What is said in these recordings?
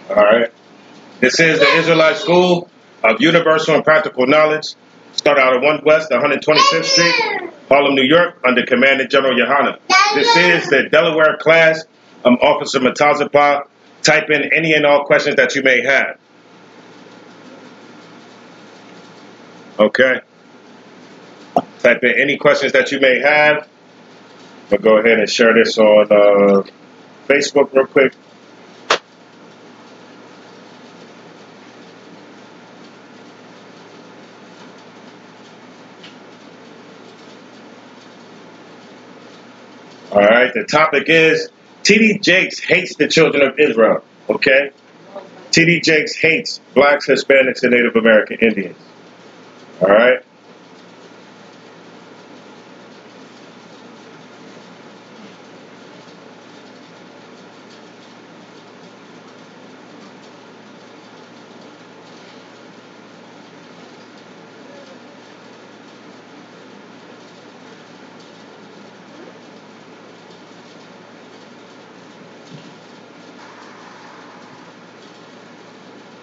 All right. This is the Israelite School of Universal and Practical Knowledge. Start out at 1 West, 125th Street, Harlem, New York, under Commandant General Yohana. This is the Delaware class. I'm Officer Matazapa. Type in any and all questions that you may have. Okay. Type in any questions that you may have. I'll go ahead and share this on Facebook real quick. All right, the topic is T.D. Jakes hates the children of Israel, okay? T.D. Jakes hates blacks, Hispanics, and Native American Indians, all right?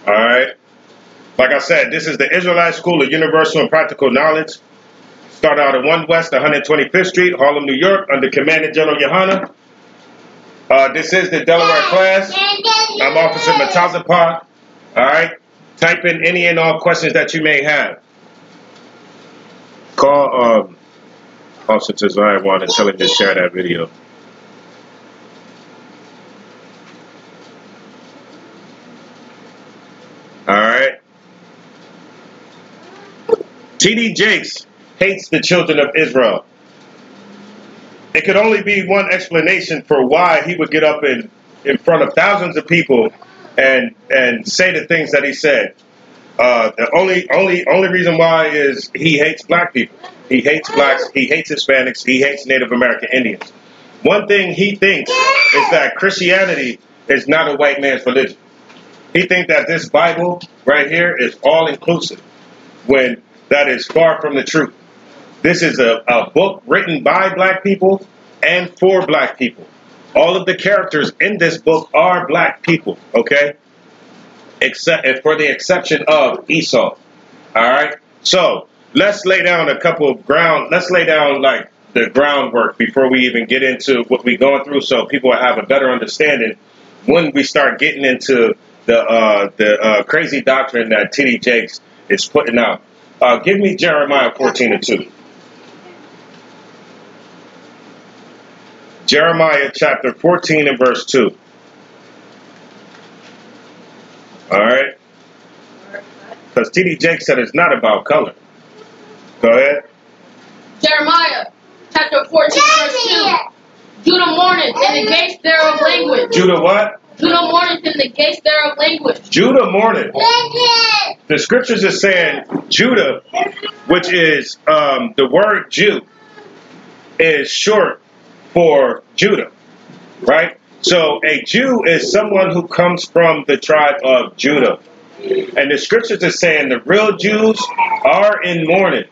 All right. Like I said, this is the Israelite School of Universal and Practical Knowledge. Start out at 1 West, 125th Street, Harlem, New York, under Commandant General Yohana. This is the Delaware class. I'm Officer Matazapa. All right. Type in any and all questions that you may have. Call Officer Tazarian and tell him to share that video. All right. T.D. Jakes hates the children of Israel. It could only be one explanation for why he would get up in front of thousands of people and say the things that he said. The only reason why is he hates black people. He hates blacks. He hates Hispanics. He hates Native American Indians. One thing he thinks is that Christianity is not a white man's religion. He thinks that this Bible right here is all-inclusive, when that is far from the truth. This is a book written by black people and for black people. All of the characters in this book are black people, okay? Except for the exception of Esau. All right? So let's lay down a couple of let's lay down like the groundwork before we even get into what we're going through, so people will have a better understanding when we start getting into the crazy doctrine that T.D. Jakes is putting out. Give me Jeremiah 14:2. Jeremiah chapter 14 and verse 2. All right? Because T.D. Jakes said it's not about color. Go ahead. Jeremiah chapter 14 verse 2. Judah mourneth in the gates thereof language. Judah what? Judah mourneth in the gates thereof language. Judah mourneth. The scriptures are saying Judah, which is the word Jew, is short for Judah, right? So a Jew is someone who comes from the tribe of Judah. And the scriptures are saying the real Jews are in mourning.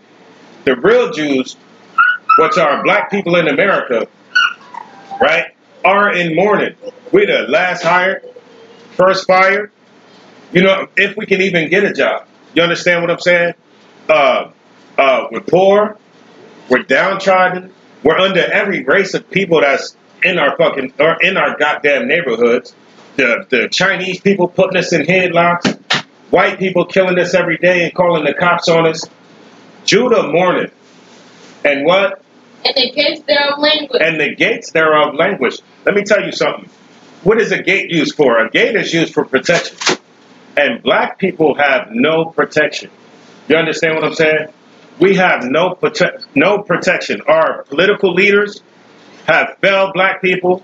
The real Jews, which are black people in America, right, are in mourning. We're the last hired, first fired, you know, if we can even get a job. You understand what I'm saying? We're poor, we're downtrodden, we're under every race of people that's in our goddamn neighborhoods. The Chinese people putting us in headlocks, white people killing us every day and calling the cops on us. Judah mourneth. And what? And the gates thereof language. And the gates thereof language. Let me tell you something. What is a gate used for? A gate is used for protection. And black people have no protection. You understand what I'm saying? We have no protection. Our political leaders have failed black people.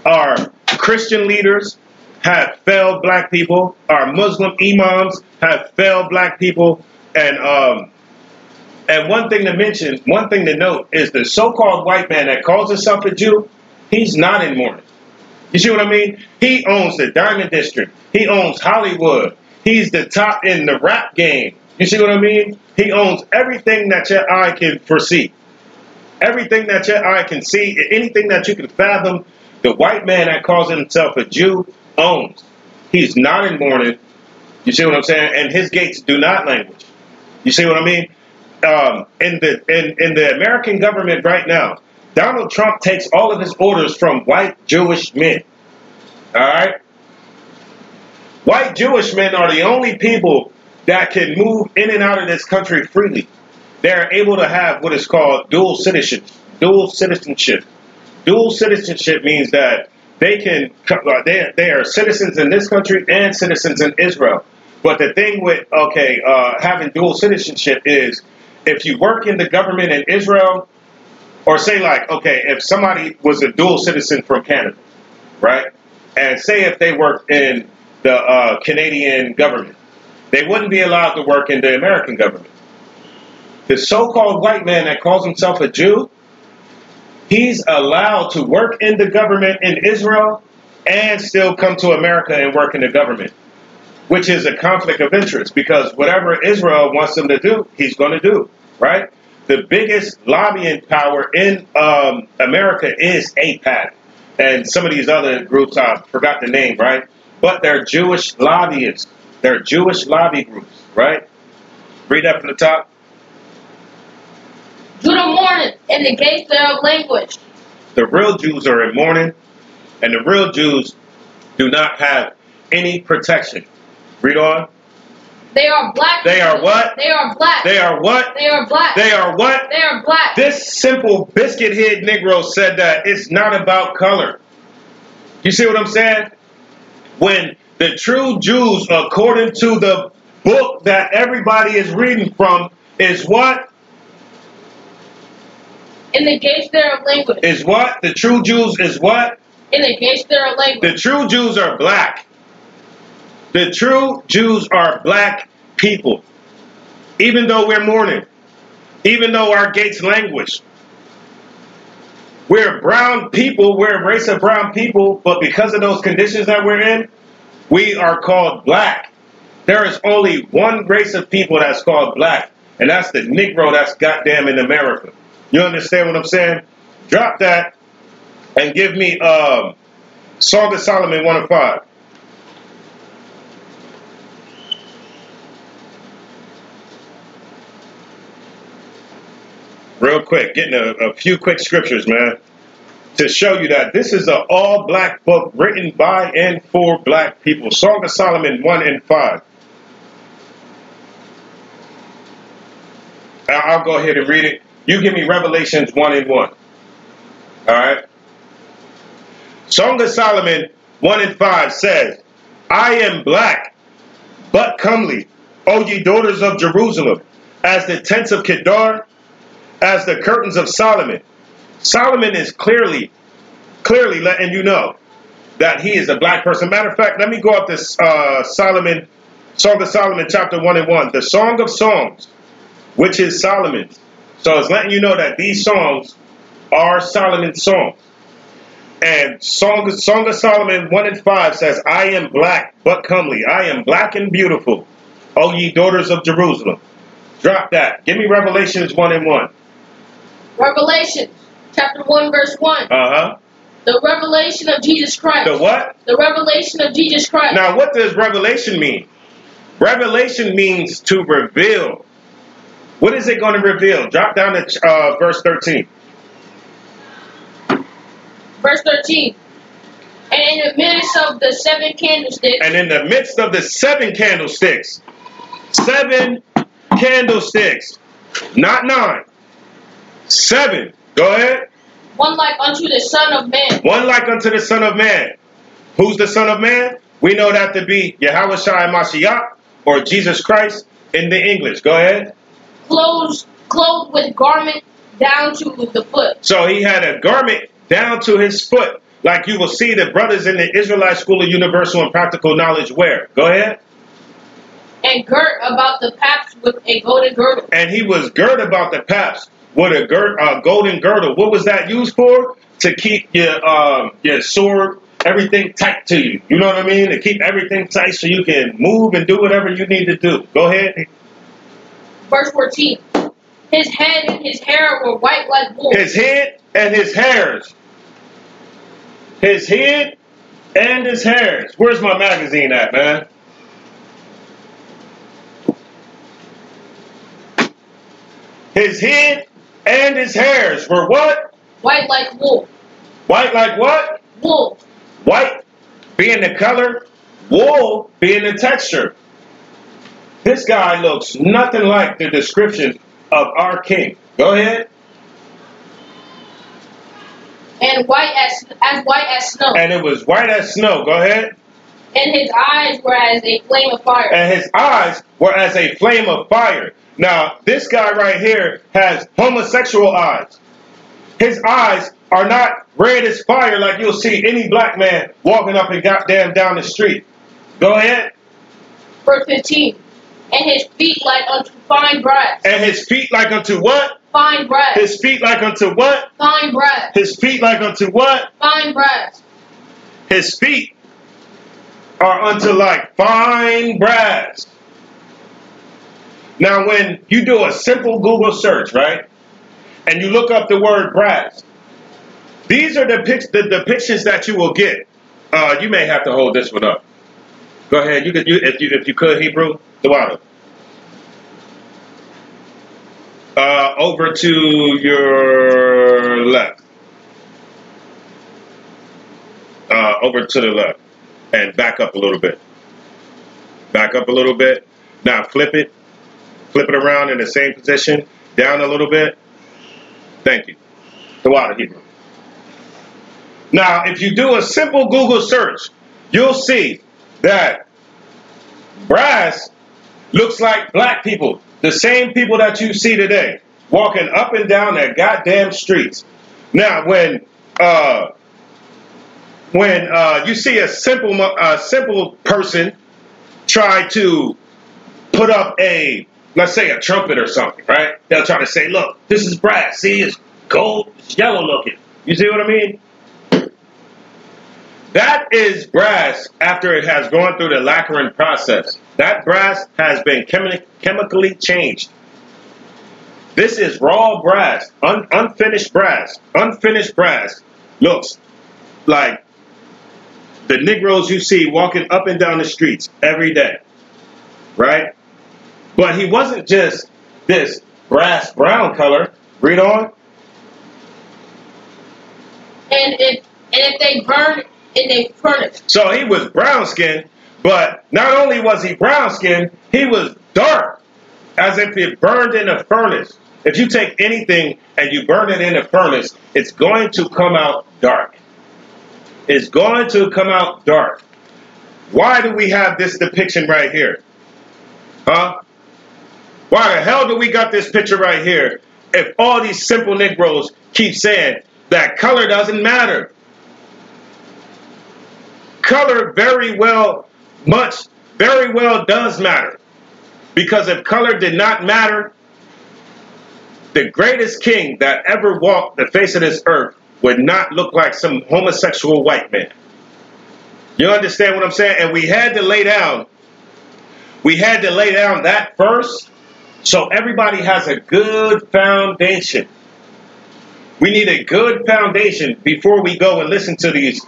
Our Christian leaders have failed black people. Our Muslim imams have failed black people. And one thing to mention, one thing to note is the so-called white man that calls himself a Jew, he's not in mourning. You see what I mean? He owns the Diamond District. He owns Hollywood. He's the top in the rap game. You see what I mean? He owns everything that your eye can foresee. Everything that your eye can see, anything that you can fathom, the white man that calls himself a Jew owns. He's not in mourning. You see what I'm saying? And his gates do not languish. You see what I mean? In the American government right now, Donald Trump takes all of his orders from white Jewish men. All right? White Jewish men are the only people that can move in and out of this country freely. They're able to have what is called dual citizenship. Dual citizenship. Dual citizenship means that they are citizens in this country and citizens in Israel. But the thing with having dual citizenship is if you work in the government in Israel, or say like, okay, if somebody was a dual citizen from Canada, right? And say if they worked in the Canadian government, they wouldn't be allowed to work in the American government. The so-called white man that calls himself a Jew, he's allowed to work in the government in Israel and still come to America and work in the government, which is a conflict of interest because whatever Israel wants him to do, he's going to do, right? The biggest lobbying power in America is AIPAC. And some of these other groups, I forgot the name, right? But they're Jewish lobbyists. They're Jewish lobby groups, right? Read that from the top. Judah mourneth, and the gates thereof languish. The real Jews are in mourning, and the real Jews do not have any protection. Read on. They are black. They are what? They are black. They are what? They are black. They are what? They are black. This simple biscuit-head Negro said that it's not about color. You see what I'm saying? When the true Jews, according to the book that everybody is reading from, is what? In the gates thereof languish. Is what? The true Jews is what? In the gates thereof languish. The true Jews are black. The true Jews are black people. Even though we're mourning, even though our gates languish. We're brown people, we're a race of brown people, but because of those conditions that we're in, we are called black. There is only one race of people that's called black, and that's the Negro that's goddamn in America. You understand what I'm saying? Drop that and give me Song of Solomon 1 and 5. Real quick, getting a few quick scriptures, man, to show you that this is an all-black book written by and for black people. Song of Solomon 1 and 5. I'll go ahead and read it. You give me Revelations 1 and 1. All right? Song of Solomon 1 and 5 says, I am black, but comely, O ye daughters of Jerusalem, as the tents of Kedar, as the curtains of Solomon. Solomon is clearly letting you know that he is a black person. Matter of fact, let me go up this Song of Solomon, chapter 1 and 1. The Song of Songs, which is Solomon's. So it's letting you know that these songs are Solomon's songs. And Song of Solomon 1 and 5 says, I am black, but comely. I am black and beautiful, O ye daughters of Jerusalem. Drop that. Give me Revelations 1 and 1. Revelation, chapter 1, verse 1. Uh-huh. The revelation of Jesus Christ. The what? The revelation of Jesus Christ. Now, what does revelation mean? Revelation means to reveal. What is it going to reveal? Drop down to verse 13. Verse 13. And in the midst of the 7 candlesticks. And in the midst of the 7 candlesticks. 7 candlesticks. Not 9. 7. Go ahead. One like unto the Son of Man. One like unto the Son of Man. Who's the Son of Man? We know that to be Yahushua Mashiach or Jesus Christ in the English. Go ahead. Clothed with garment down to the foot. So he had a garment down to his foot, like you will see the brothers in the Israelite School of Universal and Practical Knowledge wear. Go ahead. And girt about the paps with a golden girdle. And he was girt about the paps with a golden girdle. What was that used for? To keep your sword, everything tight to you. You know what I mean? To keep everything tight so you can move and do whatever you need to do. Go ahead. Verse 14. His head and his hair were white like wool. His head and his hairs. His head and and his hairs. Where's my magazine at, man? His head and his hairs were what? White like wool. White like what? Wool. White being the color, wool being the texture. This guy looks nothing like the description of our king. Go ahead. And white as snow. And it was white as snow. Go ahead. And his eyes were as a flame of fire. And his eyes were as a flame of fire. Now, this guy right here has homosexual eyes. His eyes are not red as fire like you'll see any black man walking up and goddamn down the street. Go ahead. Verse 15. And his feet like unto fine brass. And his feet like unto what? Fine brass. His feet like unto what? Fine brass. His feet like unto what? Fine brass. His feet are unto like fine brass. Now, when you do a simple Google search, right, and you look up the word brass, these are the depictions that you will get. You may have to hold this one up. Go ahead. If you could, Hebrew, the water. Over to your left. Over to the left. And back up a little bit. Back up a little bit. Now flip it. Flip it around in the same position. Down a little bit. Thank you. The water, Hebrew. Now, if you do a simple Google search, you'll see that brass looks like black people. The same people that you see today. Walking up and down their goddamn streets. Now, when you see a simple person try to put up let's say a trumpet or something, right? They'll try to say, look, this is brass. See, it's gold, it's yellow looking. You see what I mean? That is brass after it has gone through the lacquering process. That brass has been chemically changed. This is raw brass, unfinished brass. Unfinished brass looks like the Negroes you see walking up and down the streets every day, right? But he wasn't just this brass brown color. Read on. And if they burn in a furnace. So he was brown skinned, but not only was he brown skinned, he was dark, as if it burned in a furnace. If you take anything and you burn it in a furnace, it's going to come out dark. It's going to come out dark. Why do we have this depiction right here? Huh? Why the hell do we got this picture right here if all these simple Negroes keep saying that color doesn't matter? Color very well does matter. Because if color did not matter, the greatest king that ever walked the face of this earth would not look like some homosexual white man. You understand what I'm saying? And we had to lay down that first, so everybody has a good foundation. We need a good foundation before we go and listen to these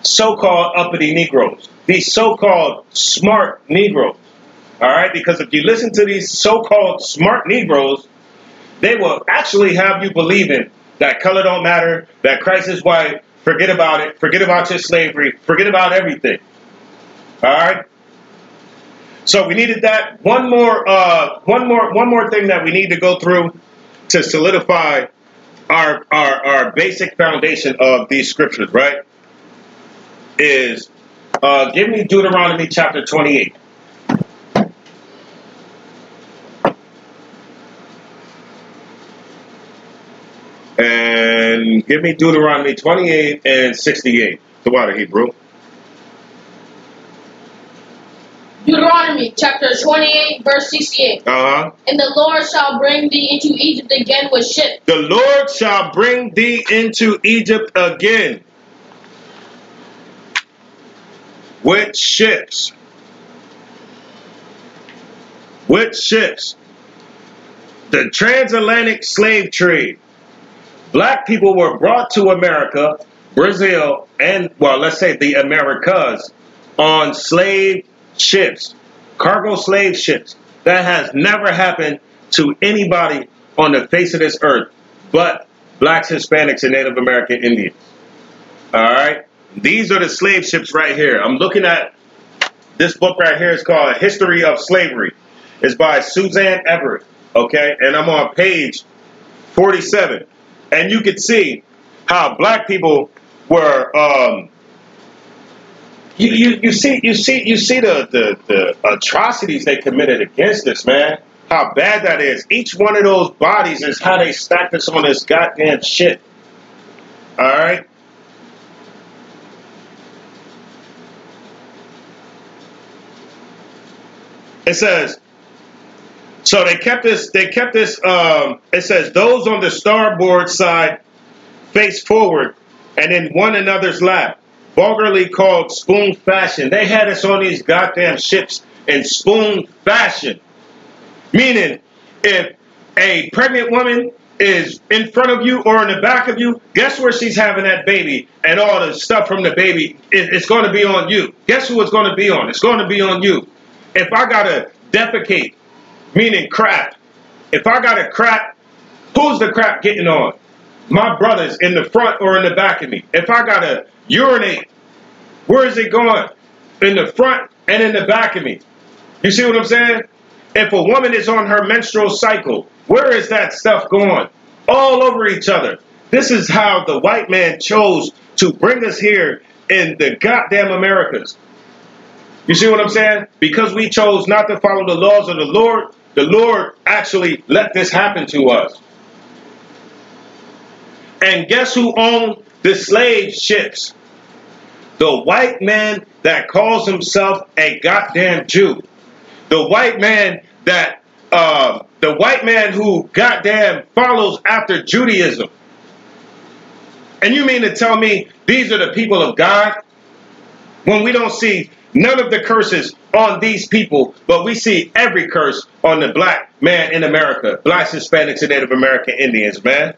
so-called uppity Negroes, these so-called smart Negroes. All right? Because if you listen to these so-called smart Negroes, they will actually have you believing that color don't matter, that Christ is white, forget about it, forget about your slavery, forget about everything. All right? So we needed that. One more thing that we need to go through to solidify our basic foundation of these scriptures, right? Is give me Deuteronomy chapter 28. And give me Deuteronomy 28 and 68. The water, Hebrew. Deuteronomy chapter 28, verse 68. Uh-huh. And the Lord shall bring thee into Egypt again with ships. The Lord shall bring thee into Egypt again with ships. With ships. The transatlantic slave trade. Black people were brought to America Brazil and, well, let's say the Americas on slave ships, cargo slave ships. That has never happened to anybody on the face of this earth but blacks, Hispanics, and Native American Indians. All right? These are the slave ships right here. I'm looking at this book right here. It's called History of Slavery. It's by Suzanne Everett. Okay? And I'm on page 47. And you can see how black people were you see the atrocities they committed against us, man. How bad that is. Each one of those bodies is how they stacked us on this goddamn shit. All right? It says, so they kept this, it says, those on the starboard side face forward and in one another's lap, vulgarly called spoon fashion. They had us on these goddamn ships in spoon fashion. Meaning, if a pregnant woman is in front of you or in the back of you, guess where she's having that baby, and all the stuff from the baby, it's going to be on you. Guess who it's going to be on? It's going to be on you. If I got to defecate, meaning crap, if I got to crap, who's the crap getting on? My brothers in the front or in the back of me. If I got to urinate, where is it going? In the front and in the back of me. You see what I'm saying? If a woman is on her menstrual cycle, where is that stuff going? All over each other. This is how the white man chose to bring us here in the goddamn Americas. You see what I'm saying? Because we chose not to follow the laws of the Lord actually let this happen to us. And guess who owned the slave ships? The white man that calls himself a goddamn Jew. The white man that, the white man who goddamn follows after Judaism. And you mean to tell me these are the people of God? When we don't see none of the curses on these people, but we see every curse on the black man in America. Blacks, Hispanics, and Native American Indians, man.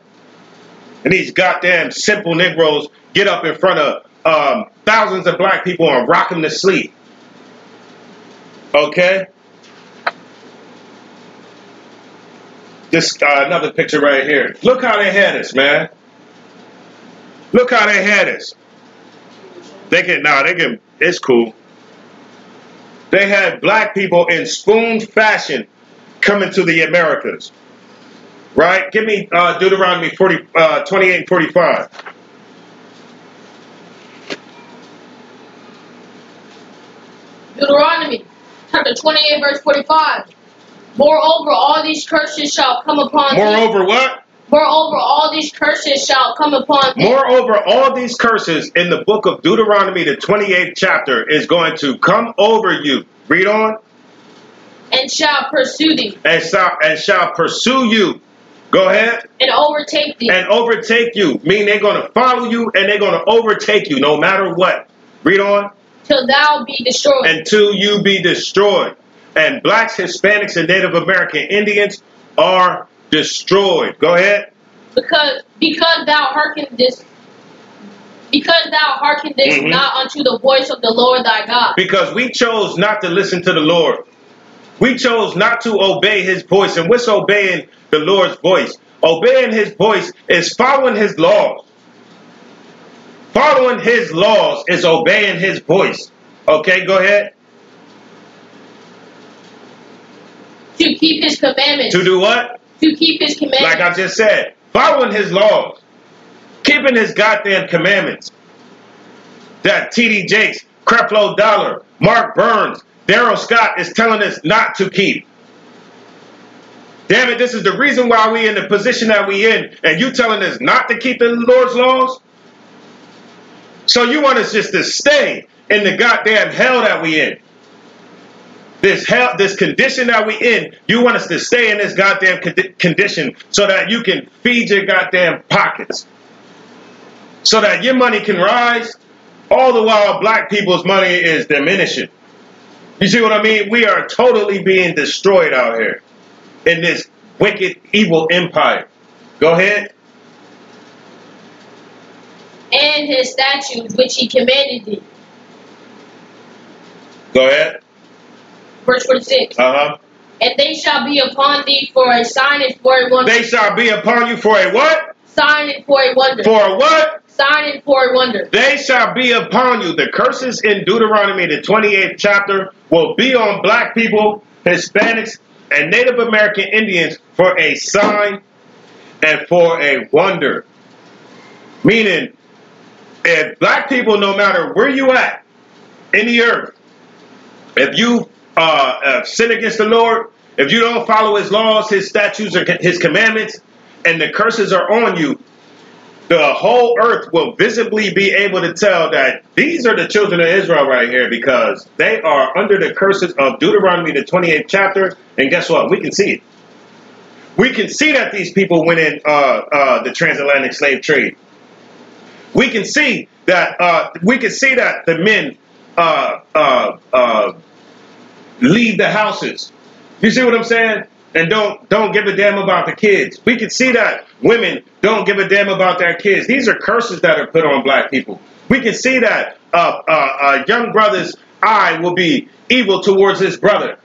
And these goddamn simple Negroes get up in front of thousands of black people and rock them to sleep. Okay? This another picture right here. Look how they had us, man. Look how they had us. It's cool. They had black people in spoon fashion coming to the Americas. Right? Give me Deuteronomy 28 and 45. Deuteronomy chapter 28 verse 45. Moreover, all these curses shall come upon thee. Moreover, what? Moreover, all these curses shall come upon thee. Moreover, all these curses in the book of Deuteronomy, the 28th chapter, is going to come over you. Read on. And shall pursue thee. And shall pursue you. Go ahead. And overtake thee. And overtake you. Mean they're going to follow you and they're going to overtake you no matter what. Read on. Till thou be destroyed. Until you be destroyed. And blacks, Hispanics, and Native American Indians are destroyed. Go ahead. Because thou hearkenest not unto the voice of the Lord thy God. Because we chose not to listen to the Lord. We chose not to obey his voice. And what's obeying the Lord's voice? Obeying his voice is following his laws. Following his laws is obeying his voice. Okay, go ahead. To keep his commandments. To do what? To keep his commandments. Like I just said, following his laws. Keeping his goddamn commandments. That T.D. Jakes, Creflo Dollar, Mark Burns, Daryl Scott is telling us not to keep. Damn it, this is the reason why we in the position that we in, and you telling us not to keep the Lord's laws? So you want us just to stay in the goddamn hell that we in. This hell, this condition that we in, you want us to stay in this goddamn condition so that you can feed your goddamn pockets. So that your money can rise, all the while black people's money is diminishing. You see what I mean? We are totally being destroyed out here in this wicked, evil empire. Go ahead. and his statutes which he commanded thee. Go ahead. Verse 46. And they shall be upon thee for a sign and for a wonder. They shall be upon you for a what? Sign and for a wonder. For a what? Sign and for a wonder. They shall be upon you. The curses in Deuteronomy, the 28th chapter, will be on black people, Hispanics, and Native American Indians for a sign and for a wonder. Meaning, if black people, no matter where you at in the earth, if you sin against the Lord, if you don't follow his laws, his statutes, or his commandments, and the curses are on you, the whole earth will visibly be able to tell that these are the children of Israel right here, because they are under the curses of Deuteronomy, the 28th chapter. And guess what? We can see it. We can see that these people went in the transatlantic slave trade. We can see that the men leave the houses. You see what I'm saying? And don't give a damn about the kids. We can see that women don't give a damn about their kids. These are curses that are put on black people. We can see that a young brother's eye will be evil towards his brother.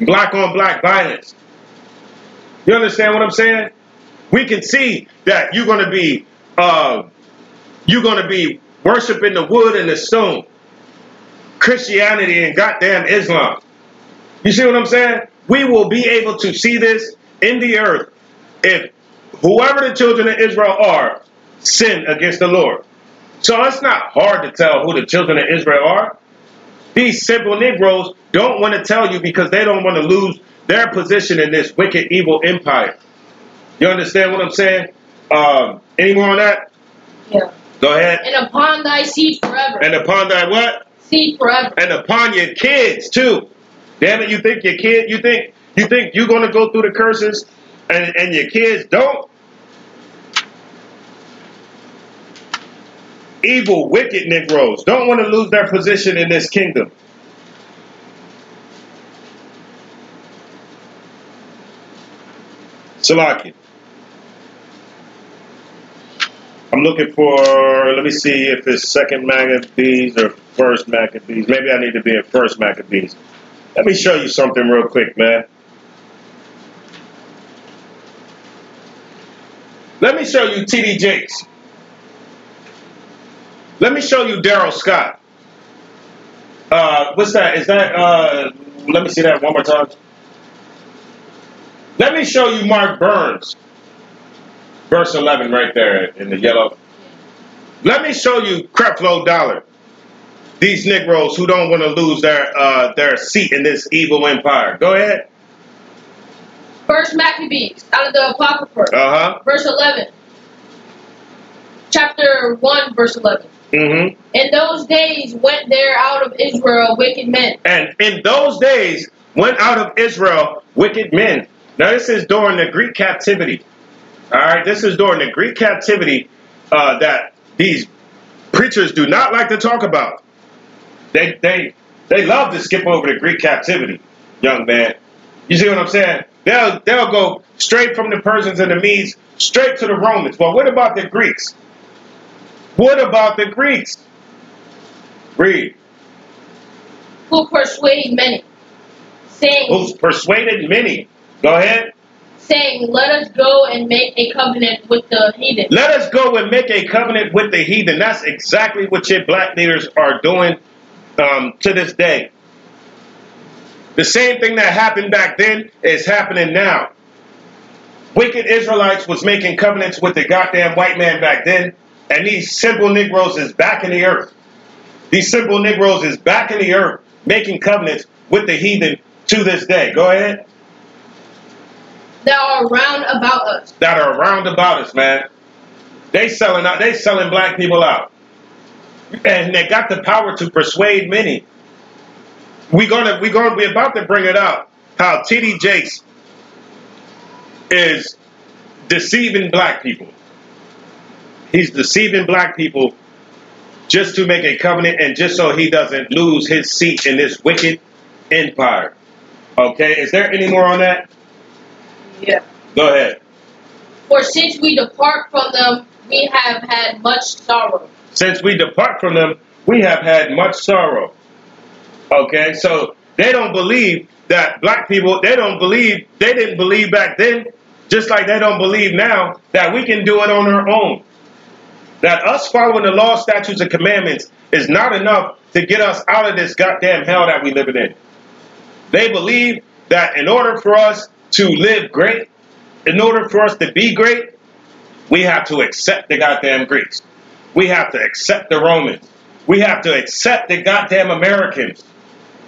Black on black violence. You understand what I'm saying? We can see that you're going to be worshiping the wood and the stone. Christianity and goddamn Islam. You see what I'm saying? We will be able to see this in the earth if whoever the children of Israel are sin against the Lord. So it's not hard to tell who the children of Israel are. These simple Negroes don't want to tell you because they don't want to lose their position in this wicked, evil empire. You understand what I'm saying? Any more on that? Yeah. Go ahead. And upon thy seed forever. And upon thy what? Seed forever. And upon your kids too. Damn it, you think your kid, you think you're going to go through the curses and your kids don't? Evil, wicked Negroes don't want to lose their position in this kingdom. Salaki. I'm looking for, let me see if it's second Maccabees or first Maccabees. Maybe I need to be in first Maccabees. Let me show you something real quick, man. Let me show you T.D. Jakes. Let me show you Daryl Scott. What's that? Is that, let me see that one more time. Let me show you Mark Burns. Verse 11 right there in the yellow. Let me show you Creflo Dollar. These Negroes who don't want to lose their seat in this evil empire. Go ahead. First Maccabees, out of the Apocrypha. Verse 11. Chapter 1, verse 11. In those days went there out of Israel wicked men. And in those days went out of Israel wicked men. Now this is during the Greek captivity. All right, this is during the Greek captivity that these preachers do not like to talk about. They love to skip over the Greek captivity, young man. You see what I'm saying? They'll go straight from the Persians and the Medes straight to the Romans. Well, what about the Greeks? What about the Greeks? Read. Who persuade many, saying. Who's persuaded many? Go ahead. Saying, let us go and make a covenant with the heathen. Let us go and make a covenant with the heathen. That's exactly what your black leaders are doing to this day. The same thing that happened back then is happening now. Wicked Israelites was making covenants with the goddamn white man back then, and these simple Negroes is back in the earth. These simple Negroes is back in the earth making covenants with the heathen to this day. Go ahead. That are round about us. That are round about us, man. They selling black people out. And they got the power to persuade many. We're about to bring it out. How T.D. Jakes is deceiving black people. He's deceiving black people just to make a covenant and just so he doesn't lose his seat in this wicked empire. Okay, is there any more on that? Yeah. Go ahead. For since we depart from them, we have had much sorrow. Since we depart from them, we have had much sorrow. Okay, so they don't believe that black people, they didn't believe back then, just like they don't believe now that we can do it on our own. That us following the law, statutes, and commandments is not enough to get us out of this goddamn hell that we living in. They believe that in order for us to live great, in order for us to be great, we have to accept the goddamn Greeks. We have to accept the Romans. We have to accept the goddamn Americans.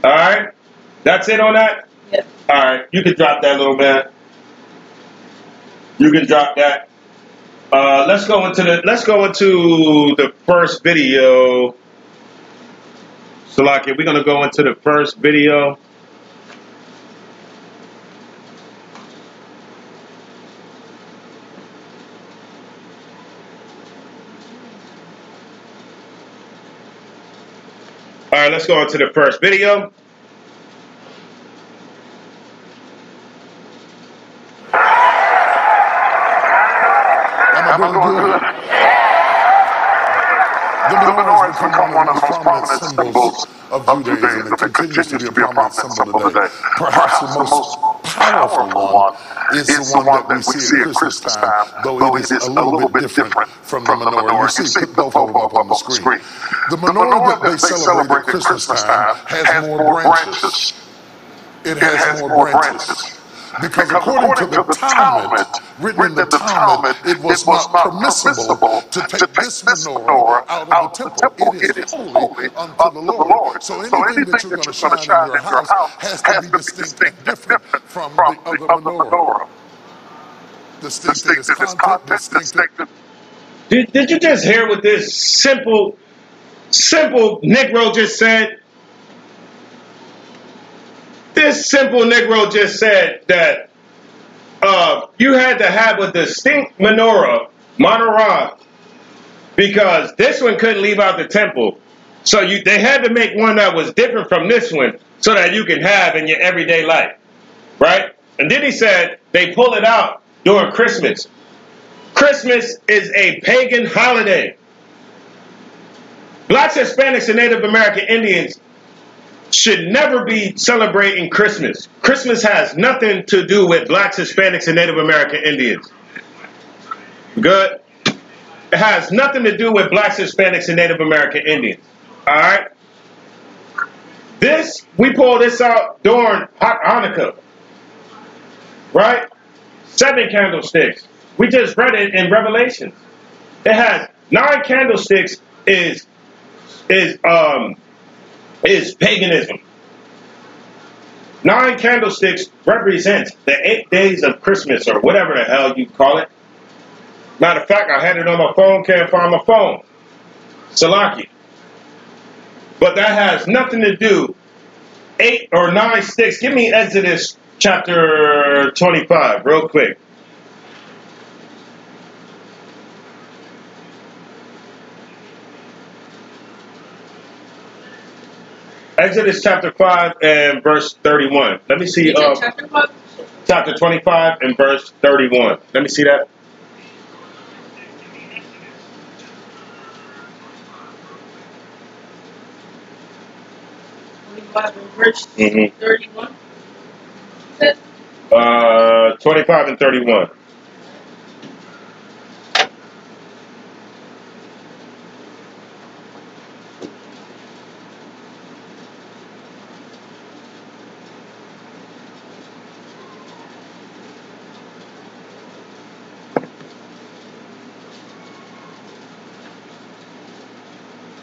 All right? That's it on that? Yeah. All right. You can drop that, little man. You can drop that. Let's go into the first video. Salakia, we're going to go into the first video. All right, let's go into the first video. Am I doing good? The menorah has become one of the most prominent symbols of Judaism. It continues to be a prominent symbol today. Perhaps the most powerful one is the one that we see at Christmas time, though it is a little bit different from the menorah. You see, put both of them up on the screen. The menorah that they celebrate at Christmas time has more branches. It has more branches. Because according to the Talmud, written in the Talmud, it was not permissible to take this menorah out of the temple. It is holy unto the Lord. So anything that you're going to shine in your house has to be distinct and different from the other menorah. Distinct in its content, distinct. Did you just hear what this simple Negro just said? This simple Negro just said that you had to have a distinct menorah, because this one couldn't leave out the temple. So they had to make one that was different from this one so that you can have in your everyday life, right? And then he said they pull it out during Christmas. Christmas is a pagan holiday. Blacks, Hispanics, and Native American Indians should never be celebrating Christmas. Christmas has nothing to do with Blacks, Hispanics, and Native American Indians. Good? It has nothing to do with Blacks, Hispanics, and Native American Indians. All right? We pull this out during Hanukkah. Right? 7 candlesticks. We just read it in Revelation. It has 9 candlesticks is paganism. 9 candlesticks represents the 8 days of Christmas, or whatever the hell you call it. Matter of fact, I had it on my phone, can't find my phone. Salaki. But that has nothing to do. 8 or 9 sticks. Give me Exodus chapter 25 real quick. Exodus chapter 5 and verse 31. Let me see. Chapter 25 and verse 31. Let me see that. Verse 31. 25 and 31.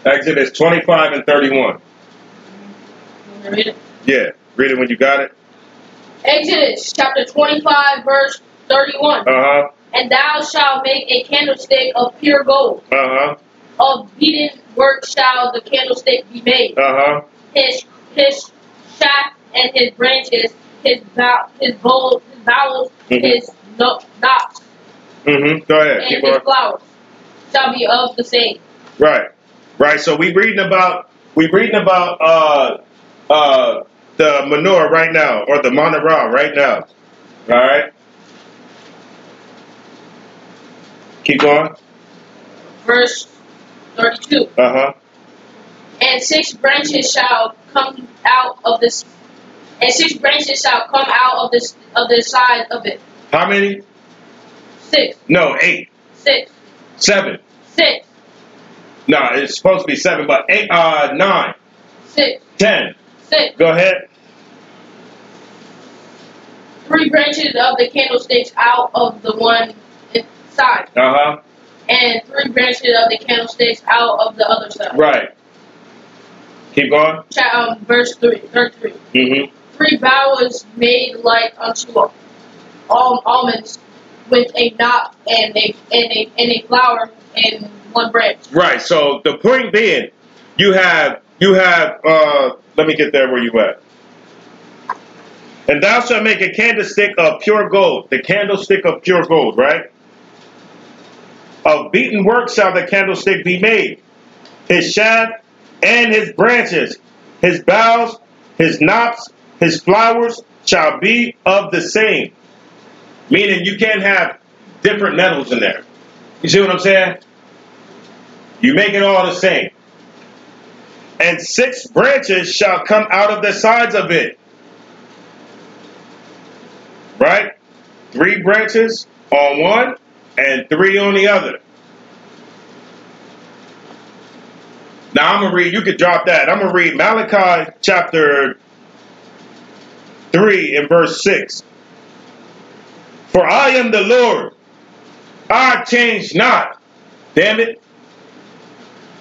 Exodus 25 and 31. Read it? Yeah, read it when you got it. Exodus chapter 25 verse 31. And thou shalt make a candlestick of pure gold. Of beaten work shall the candlestick be made. His shaft and his branches, his bowels, his knops. Go ahead. And his flowers shall be of the same. Right. So we reading about the menorah right now, or the menorah right now. All right. Keep going. Verse 32. And 6 branches shall come out of this, and 6 branches shall come out of the side of it. How many? 6. No, 8. 6. 7. 6. No, it's supposed to be 7, but 8. 9. 6. 10. 6. Go ahead. 3 branches of the candlesticks out of the one side. And 3 branches of the candlesticks out of the other side. Right. Keep going. Verse 33. 3 bowers made like unto almonds, with a knot and a flower in one branch. Right. So the point being, you have. Let me get there where you at. And thou shalt make a candlestick of pure gold. The candlestick of pure gold, right? Of beaten work shall the candlestick be made. His shaft and his branches, his boughs, his knops, his flowers shall be of the same. Meaning you can't have different metals in there. You see what I'm saying? You make it all the same. And 6 branches shall come out of the sides of it. Right? 3 branches on one and 3 on the other. Now I'm going to read, you could drop that. I'm going to read Malachi chapter 3 and verse 6. For I am the Lord, I change not. Damn it.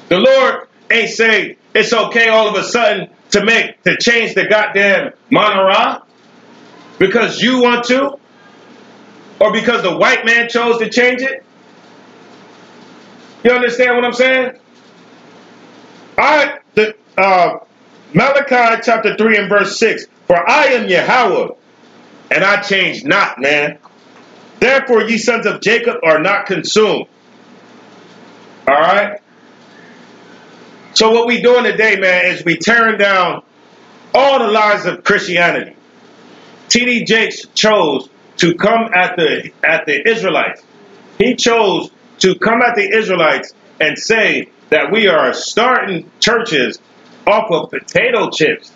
The Lord ain't say it's okay all of a sudden to change the goddamn menorah because you want to, or because the white man chose to change it. You understand what I'm saying? Malachi chapter 3 and verse 6. For I am Yahweh, and I change not, man. Therefore, ye sons of Jacob are not consumed. All right? So what we doing today, man, is we tearing down all the lies of Christianity. T.D. Jakes chose to come at the Israelites. He chose to come at the Israelites and say that we are starting churches off of potato chips.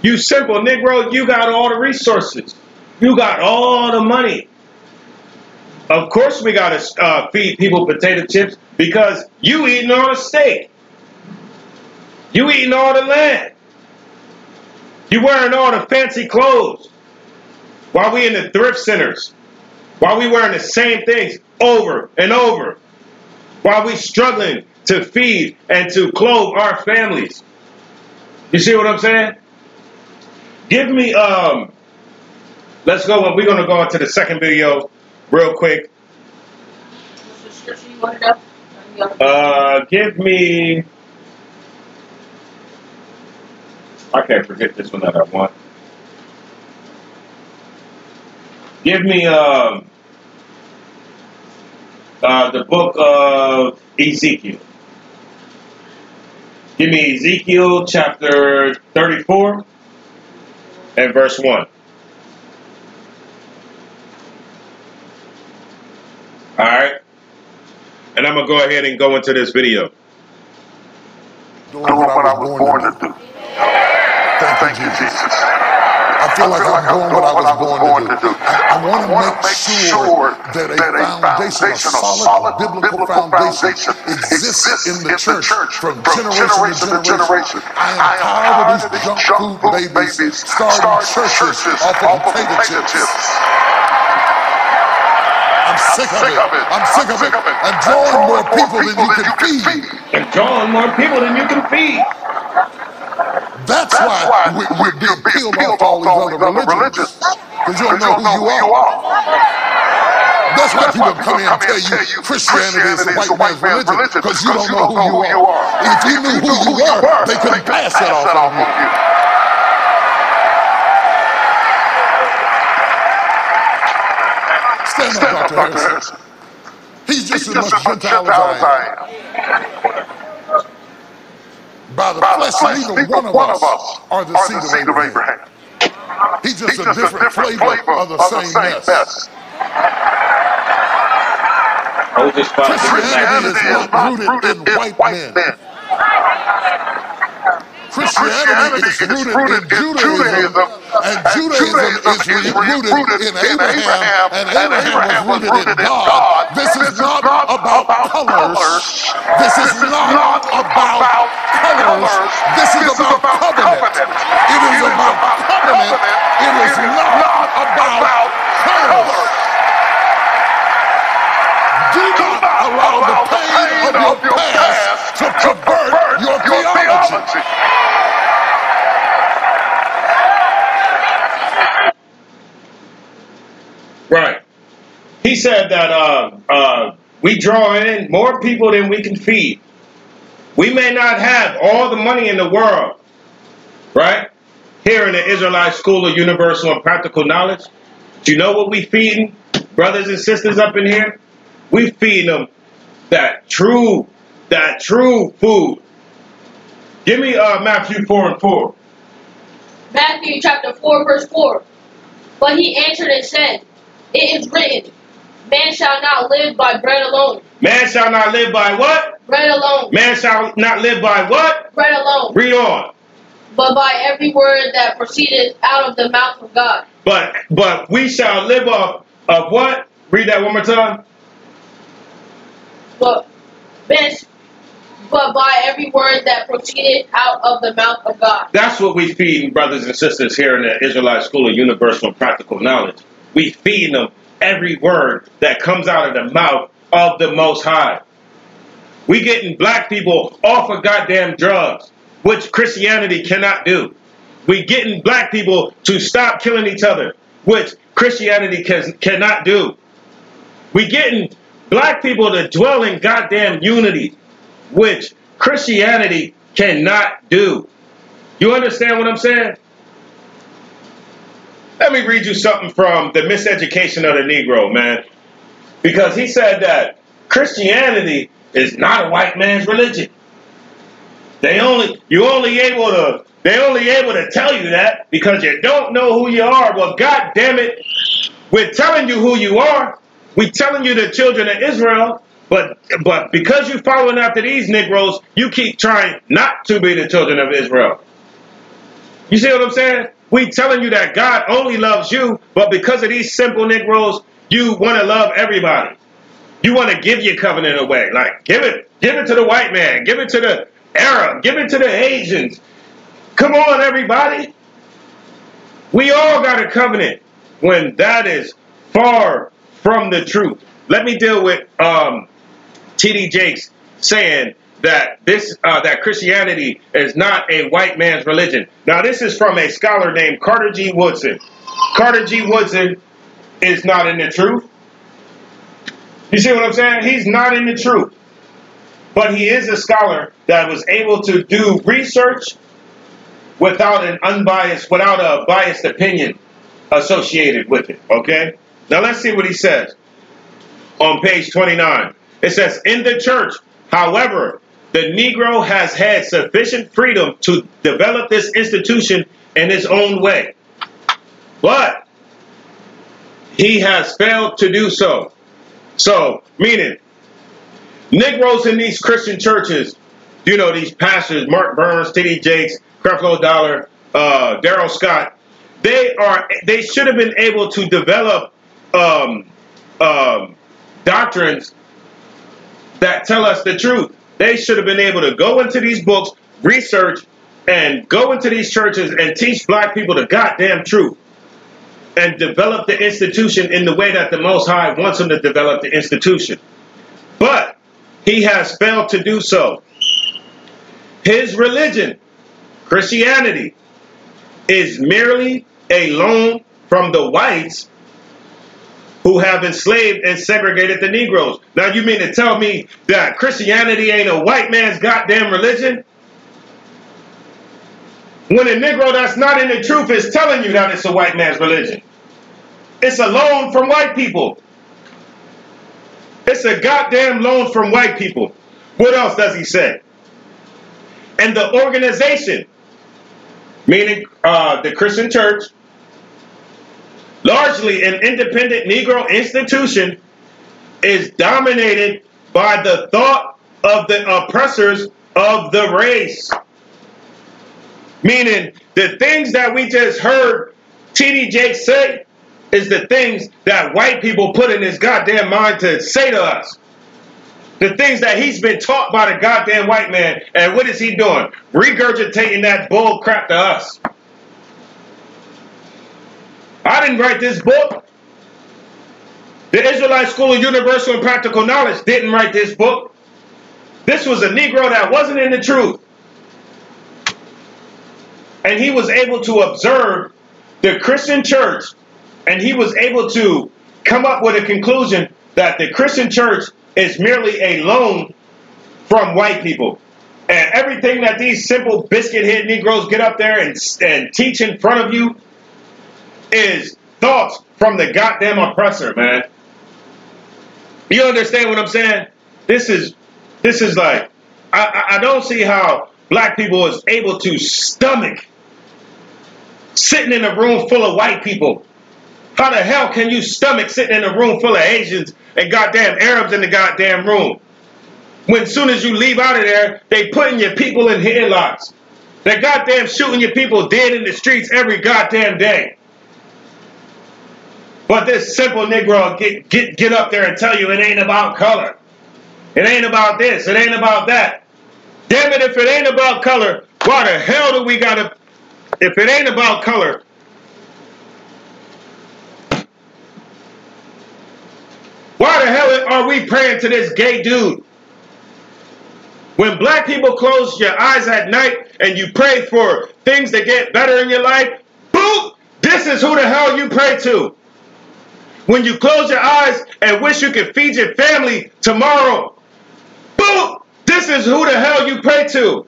You simple Negro, you got all the resources. You got all the money. Of course we got to feed people potato chips because you eating all the steak. You eating all the land. You wearing all the fancy clothes. While we in the thrift centers. While we wearing the same things over and over. While we struggling to feed and to clothe our families. You see what I'm saying? Give me, let's go, we're going to go into the second video real quick. Give me, I can't forget this one that I want. Give me the book of Ezekiel. Give me Ezekiel chapter 34 and verse 1. All right. And I'm going to go ahead and go into this video. Doing what I was born to do. Thank you, Jesus. I feel like I'm doing what I was born to do. I want to make sure that a foundation, a solid biblical foundation exists in the church from generation to generation. I am tired of these junk food babies starting churches off of potato chips. I'm sick of it. I'm sick of it. And drawing more people than you can feed. And drawing more people than you can feed. That's why we're being peeled off all these other religions. Because you don't know who you are. That's why people come in and tell you Christianity is the white man's religion. Because you don't know who you are. If you knew who you were, they couldn't pass that off on you. Stand up, Dr. Harrison. He's just as much Gentile as I am. By the flesh, neither one of us are the seed of Abraham. He's just a different flavor of the same mess. Christianity is not rooted in white men. Christianity is rooted in Judaism, and Judaism is rooted in Abraham, and Abraham was rooted in God. This is not about colors. This is not about colors. This is about covenant. It is about covenant. It is not about colors. Do not allow the pain of your past to pervert your theology. Right. He said that we draw in more people than we can feed. We may not have all the money in the world, right? Here in the Israelite School of Universal and Practical Knowledge, do you know what we feeding brothers and sisters up in here? We feeding them that true food. Give me Matthew 4:4. Matthew chapter 4, verse 4. But he answered and said, it is written, man shall not live by bread alone. Man shall not live by what? Bread alone. Man shall not live by what? Bread alone. Read on. But by every word that proceedeth out of the mouth of God. But we shall live off of what? Read that one more time. But by every word that proceeded out of the mouth of God. That's what we feed brothers and sisters here in the Israelite School of Universal and Practical Knowledge. We feed them every word that comes out of the mouth of the Most High. We getting black people off of goddamn drugs, which Christianity cannot do. We getting black people to stop killing each other, which Christianity cannot do. We getting black people to dwell in goddamn unity, which Christianity cannot do. You understand what I'm saying? Let me read you something from The Miseducation of the Negro, man. Because he said that Christianity is not a white man's religion. They only able to tell you that because you don't know who you are. Well, God damn it, we're telling you who you are. We're telling you the children of Israel. But because you're following after these Negroes, you keep trying not to be the children of Israel. You see what I'm saying? We telling you that God only loves you, but because of these simple Negroes, you want to love everybody. You want to give your covenant away. Like, give it to the white man. Give it to the Arab. Give it to the Asians. Come on, everybody. We all got a covenant when that is far from the truth. Let me deal with T.D. Jakes saying that that Christianity is not a white man's religion. Now, this is from a scholar named Carter G. Woodson. Carter G. Woodson is not in the truth. You see what I'm saying? He's not in the truth. But he is a scholar that was able to do research without a biased opinion associated with it. Okay? Now, let's see what he says on page 29. It says, in the church, however, the Negro has had sufficient freedom to develop this institution in his own way. But he has failed to do so. So, meaning, Negroes in these Christian churches, you know, these pastors, Mark Burns, T.D. Jakes, Creflo Dollar, Darrell Scott, they should have been able to develop doctrines that tell us the truth. They should have been able to go into these books, research, and go into these churches and teach black people the goddamn truth and develop the institution in the way that the Most High wants them to develop the institution. But he has failed to do so. His religion, Christianity, is merely a loan from the whites who have enslaved and segregated the Negroes. Now, you mean to tell me that Christianity ain't a white man's goddamn religion? When a Negro that's not in the truth is telling you that it's a white man's religion. It's a loan from white people. It's a goddamn loan from white people. What else does he say? And the organization, meaning the Christian church, largely an independent Negro institution, is dominated by the thought of the oppressors of the race. Meaning, the things that we just heard T.D. Jakes say is the things that white people put in his goddamn mind to say to us. The things that he's been taught by the goddamn white man. And what is he doing? Regurgitating that bull crap to us. I didn't write this book. The Israelite School of Universal and Practical Knowledge didn't write this book. This was a Negro that wasn't in the truth. And he was able to observe the Christian church, and he was able to come up with a conclusion that the Christian church is merely a loan from white people. And everything that these simple biscuit-head Negroes get up there and teach in front of you is thoughts from the goddamn oppressor, man. You understand what I'm saying? This is like, I don't see how black people is able to stomach sitting in a room full of white people. How the hell can you stomach sitting in a room full of Asians and goddamn Arabs in the goddamn room? When as soon as you leave out of there, they putting your people in headlocks. They goddamn shooting your people dead in the streets every goddamn day. But this simple Negro get up there and tell you it ain't about color. It ain't about this. It ain't about that. Damn it, if it ain't about color, why the hell do we gotta... If it ain't about color, why the hell are we praying to this gay dude? When black people close your eyes at night and you pray for things to get better in your life, boop, this is who the hell you pray to. When you close your eyes and wish you could feed your family tomorrow, boop, this is who the hell you pray to.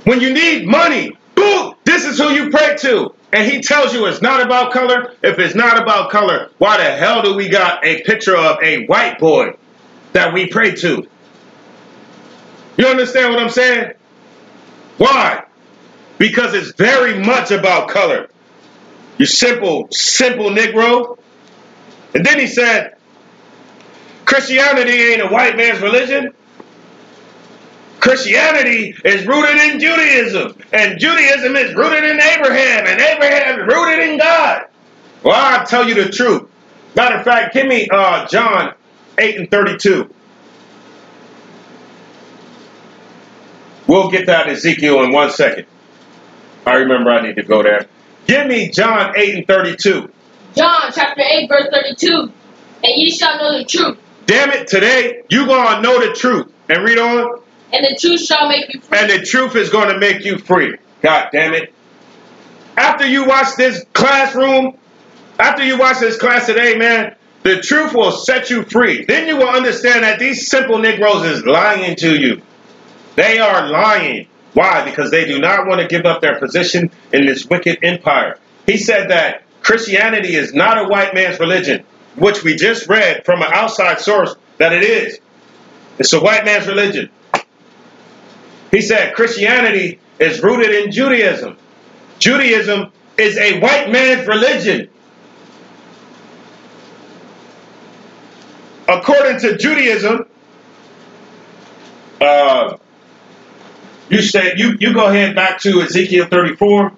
When you need money, boop, this is who you pray to. And he tells you it's not about color. If it's not about color, why the hell do we got a picture of a white boy that we pray to? You understand what I'm saying? Why? Because it's very much about color. You simple Negro. And then he said, Christianity ain't a white man's religion. Christianity is rooted in Judaism, and Judaism is rooted in Abraham, and Abraham is rooted in God. Well, I'll tell you the truth. Matter of fact, give me John 8:32. We'll get that Ezekiel in 1 second. I remember I need to go there. Give me John 8:32. John chapter 8 verse 32. And ye shall know the truth. Damn it, today you gonna know the truth. And read on. And the truth shall make you free. And the truth is going to make you free. God damn it. After you watch this classroom, after you watch this class today, man, the truth will set you free. Then you will understand that these simple Negroes is lying to you. They are lying. Why? Because they do not want to give up their position in this wicked empire. He said that Christianity is not a white man's religion, which we just read from an outside source that it is. It's a white man's religion. He said Christianity is rooted in Judaism. Judaism is a white man's religion. According to Judaism, you go ahead back to Ezekiel 34.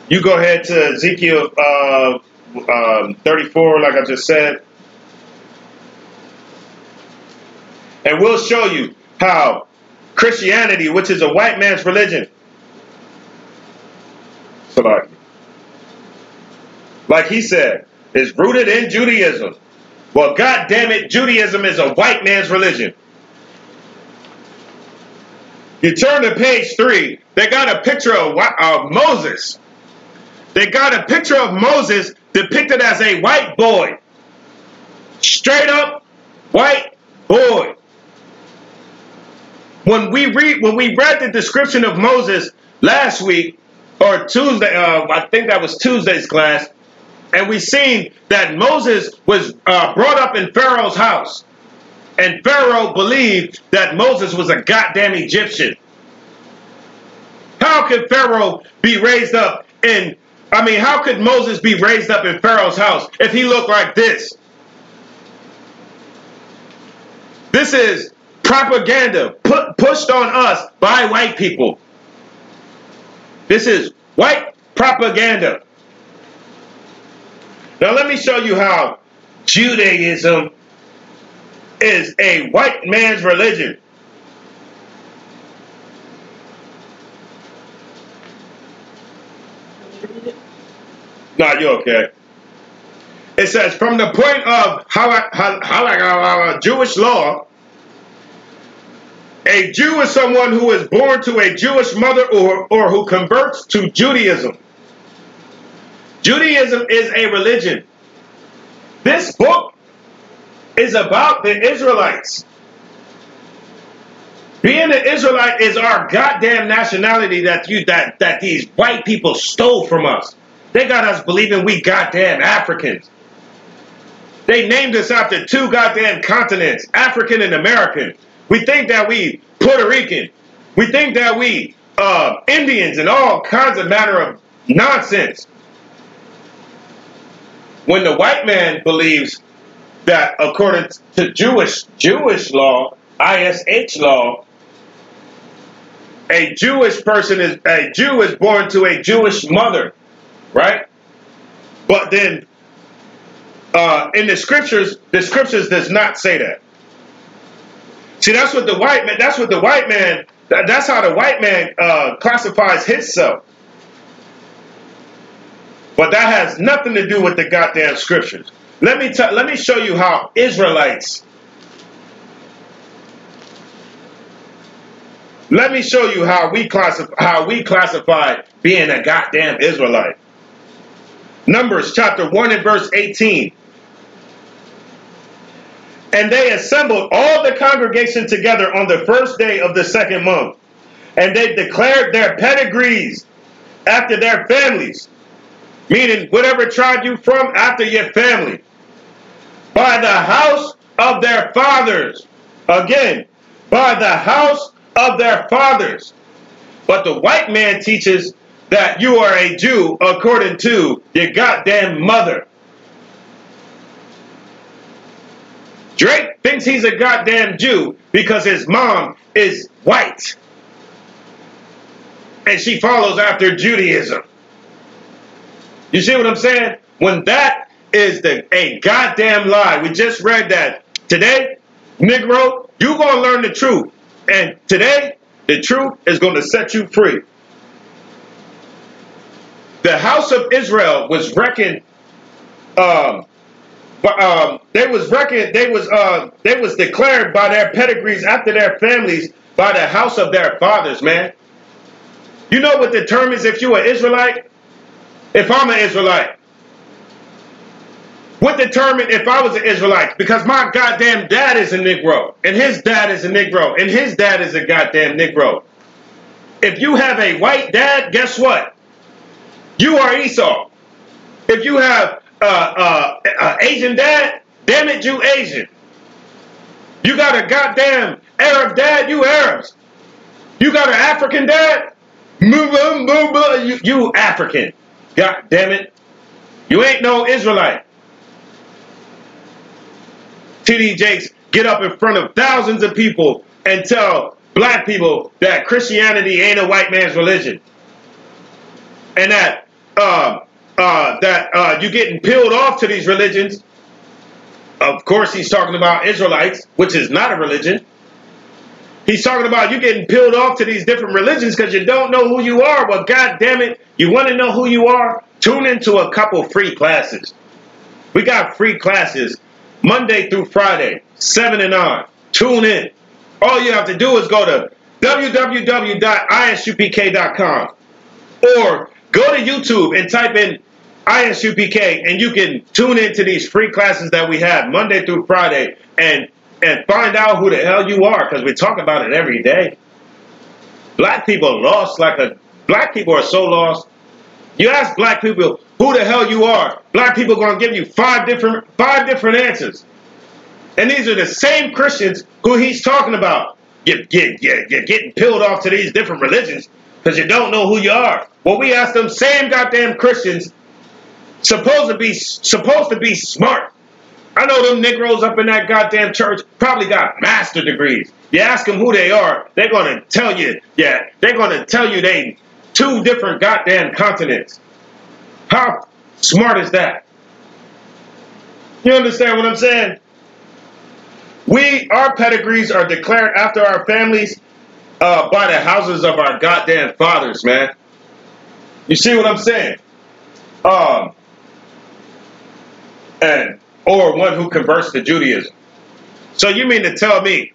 You go ahead to Ezekiel 34, like I just said. And we'll show you how Christianity, which is a white man's religion, like he said, is rooted in Judaism. Well, God damn it, Judaism is a white man's religion. You turn to page 3, they got a picture of Moses. They got a picture of Moses depicted as a white boy. Straight up white boy. When we read the description of Moses last week, or Tuesday, I think that was Tuesday's class, and we seen that Moses was brought up in Pharaoh's house. And Pharaoh believed that Moses was a goddamn Egyptian. How could Pharaoh be raised up in I mean, how could Moses be raised up in Pharaoh's house if he looked like this? This is propaganda pushed on us by white people. This is white propaganda. Now let me show you how Judaism is a white man's religion. No, you're okay. It says, from the point of Jewish law, a Jew is someone who is born to a Jewish mother or who converts to Judaism. Judaism is a religion. This book is about the Israelites. Being an Israelite is our goddamn nationality that these white people stole from us. They got us believing we goddamn Africans. They named us after 2 goddamn continents, African and American. We think that we Puerto Rican. We think that we Indians and all kinds of matter of nonsense. When the white man believes that according to Jewish law, ISH law, a Jew is born to a Jewish mother, right? But then in the scriptures does not say that. See, that's how the white man classifies himself. But that has nothing to do with the goddamn scriptures. Let me show you how Israelites. Let me show you how we classify being a goddamn Israelite. Numbers chapter 1 and verse 18. And they assembled all the congregation together on the first day of the 2nd month. And they declared their pedigrees after their families. Meaning whatever tribe you from after your family. By the house of their fathers. Again, by the house of their fathers. But the white man teaches that you are a Jew according to your goddamn mother. Drake thinks he's a goddamn Jew because his mom is white. And she follows after Judaism. You see what I'm saying? When that is a goddamn lie. We just read that. Today, Negro, you're going to learn the truth. And today, the truth is going to set you free. The house of Israel was reckoned. They was declared by their pedigrees after their families by the house of their fathers, man. You know what determines if you an Israelite? If I'm an Israelite. What determined if I was an Israelite? Because my goddamn dad is a Negro. And his dad is a Negro. And his dad is a goddamn Negro. If you have a white dad, guess what? You are Esau. If you have Asian dad, damn it, you Asian. You got a goddamn Arab dad, you Arabs. You got an African dad, you African. God damn it. You ain't no Israelite. T.D. Jakes get up in front of thousands of people and tell black people that Christianity ain't a white man's religion. And that you getting peeled off to these religions. Of course, he's talking about Israelites, which is not a religion. He's talking about you getting peeled off to these different religions because you don't know who you are. Well, God damn it, you want to know who you are? Tune into a couple free classes. We got free classes Monday through Friday, 7 to 9. Tune in. All you have to do is go to www.isupk.com or go to YouTube and type in ISUPK and you can tune into these free classes that we have Monday through Friday and find out who the hell you are, because we talk about it every day. Black people are lost black people are so lost. You ask black people who the hell you are, black people are going to give you five different answers. And these are the same Christians who he's talking about. You're getting peeled off to these different religions because you don't know who you are. Well, we asked them same goddamn Christians supposed to be smart. I know them Negroes up in that goddamn church probably got master degrees. You ask them who they are, they're gonna tell you, they're gonna tell you they 2 different goddamn continents. How smart is that? You understand what I'm saying? Our pedigrees are declared after our families by the houses of our goddamn fathers, man. You see what I'm saying? Or one who converts to Judaism. So you mean to tell me,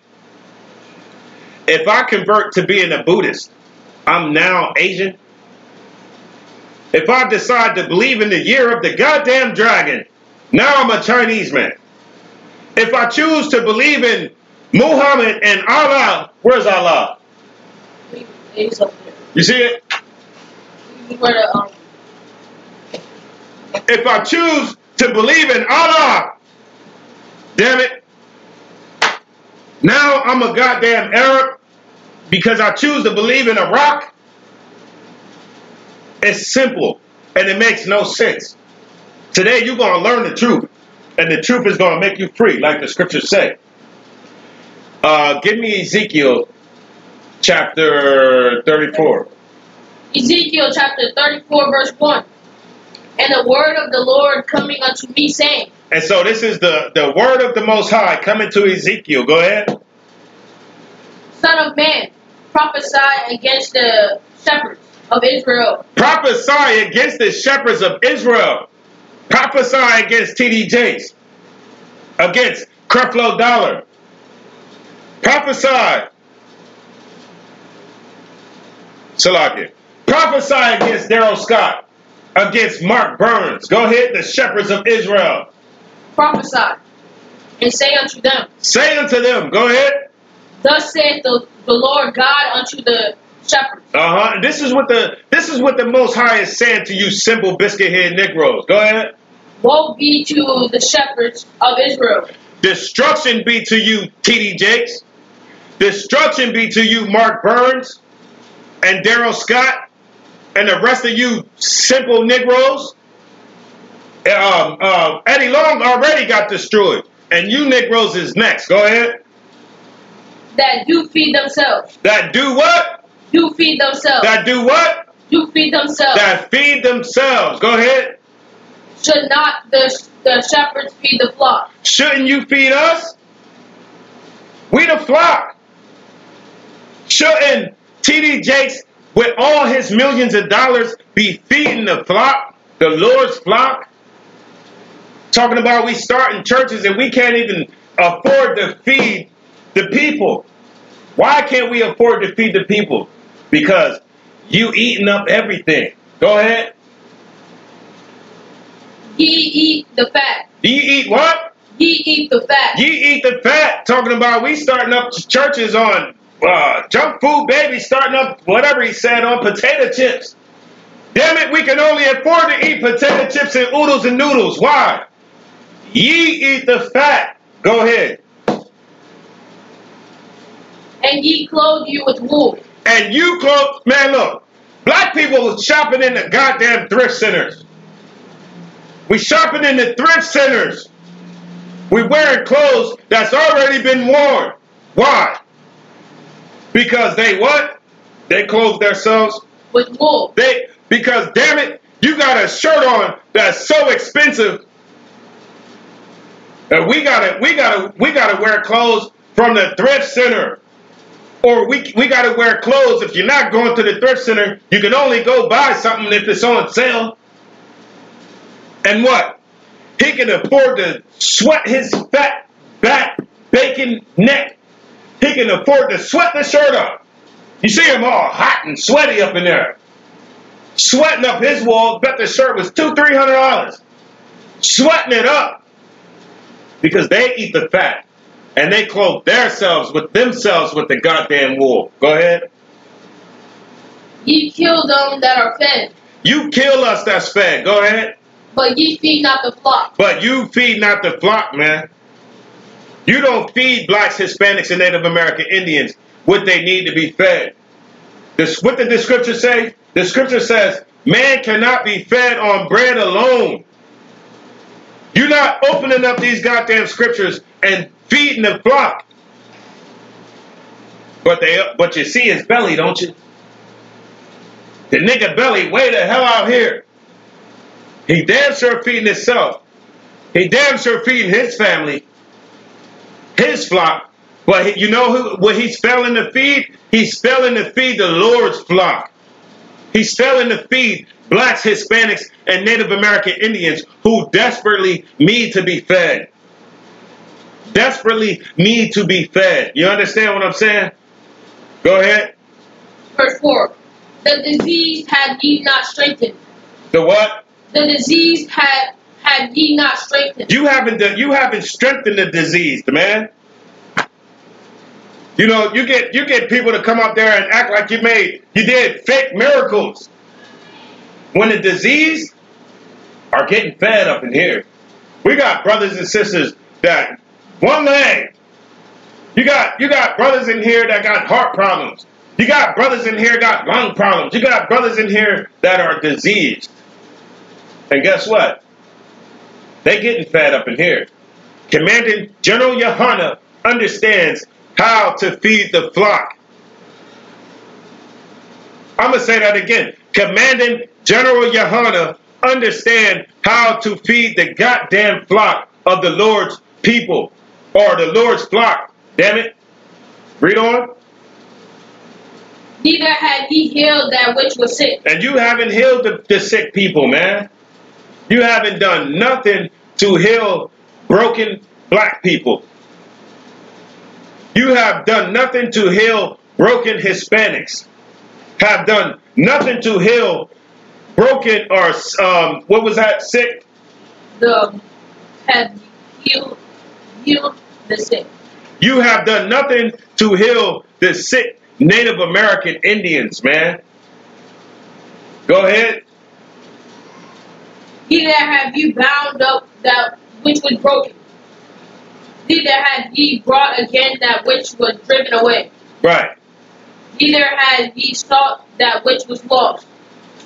if I convert to being a Buddhist, I'm now Asian? If I decide to believe in the year of the goddamn dragon, now I'm a Chinese man. If I choose to believe in Muhammad and Allah, where's Allah? You see it? If I choose to believe in Allah, damn it, now I'm a goddamn Arab because I choose to believe in a rock. It's simple and it makes no sense. Today you're going to learn the truth, and the truth is going to make you free, like the scriptures say. Give me Ezekiel chapter 34. Ezekiel chapter 34 verse 1. And the word of the Lord coming unto me, saying. And so this is the word of the Most High coming to Ezekiel. Go ahead. Son of man, prophesy against the shepherds of Israel. Prophesy against the shepherds of Israel. Prophesy against TD Jakes. Against Creflo Dollar. Prophesy. Salakia. Prophesy against Daryl Scott. Against Mark Burns. Go ahead, the shepherds of Israel. Prophesy. And say unto them. Say unto them. Go ahead. Thus saith the Lord God unto the shepherds. This is what the Most High is saying to you, simple biscuit head Negroes. Go ahead. Woe be to the shepherds of Israel. Destruction be to you, TD Jakes. Destruction be to you, Mark Burns and Daryl Scott and the rest of you simple Negroes. Eddie Long already got destroyed, and you Negroes is next. Go ahead. That do feed themselves. That do what? Do feed themselves. That do what? Do feed themselves. That feed themselves. Go ahead. Should not the shepherds feed the flock? Shouldn't you feed us? We the flock. Shouldn't TD Jakes, with all his millions of dollars, be feeding the flock, the Lord's flock? Talking about we starting churches and we can't even afford to feed the people. Why can't we afford to feed the people? Because you eating up everything. Go ahead. Ye eat the fat. Ye eat what? Ye eat the fat. Ye eat the fat. Talking about we starting up churches on junk food, baby, starting up whatever he said on potato chips. Damn it, we can only afford to eat potato chips and oodles and noodles. Why? Ye eat the fat. Go ahead. And ye clothe you with wool. And you clothe, man, look, black people shopping in the goddamn thrift centers. We shopping in the thrift centers. We wearing clothes that's already been worn. Why? Because they what? They clothe themselves with wool. Because damn it, you got a shirt on that's so expensive that we gotta wear clothes from the thrift center. Or we gotta wear clothes. If you're not going to the thrift center, you can only go buy something if it's on sale. And what? He can afford to sweat his fat back, bacon neck. He can afford to sweat the shirt up. You see him all hot and sweaty up in there. Sweating up his wall. Bet the shirt was $200-300. Sweating it up. Because they eat the fat. And they clothe themselves with the goddamn wool. Go ahead. Ye kill them that are fed. You kill us that's fed. Go ahead. But ye feed not the flock. But you feed not the flock, man. You don't feed blacks, Hispanics, and Native American Indians what they need to be fed. What did the scripture say? The scripture says, man cannot be fed on bread alone. You're not opening up these goddamn scriptures and feeding the flock. But you see his belly, don't you? The nigga belly way the hell out here. He damn sure feeding himself. He damn sure feeding his family, his flock. But you know what he's failing to feed? He's failing to feed the Lord's flock. He's failing to feed blacks, Hispanics, and Native American Indians who desperately need to be fed. Desperately need to be fed. You understand what I'm saying? Go ahead. Verse 4. The disease had ye not strengthened. The what? The disease had ye not strengthened. You haven't strengthened the disease, man. You know, you get people to come up there and act like you did fake miracles. When the disease are getting fed up in here. We got brothers and sisters that one leg. You got brothers in here that got heart problems. You got brothers in here that got lung problems. You got brothers in here that are diseased. And guess what? They getting fed up in here. Commanding General Yohana understands how to feed the flock. I'm going to say that again. Commanding General Yohana understand how to feed the goddamn flock of the Lord's people. Or the Lord's flock. Damn it. Read on. Neither had ye healed that which was sick. And you haven't healed the sick people, man. You haven't done nothing to heal broken black people. You have done nothing to heal broken Hispanics. Have done nothing to heal broken or what was that, sick? Have healed the sick. You have done nothing to heal the sick Native American Indians, man. Go ahead. Neither have you bound up that which was broken. Neither have ye brought again that which was driven away. Right. Neither have ye sought that which was lost.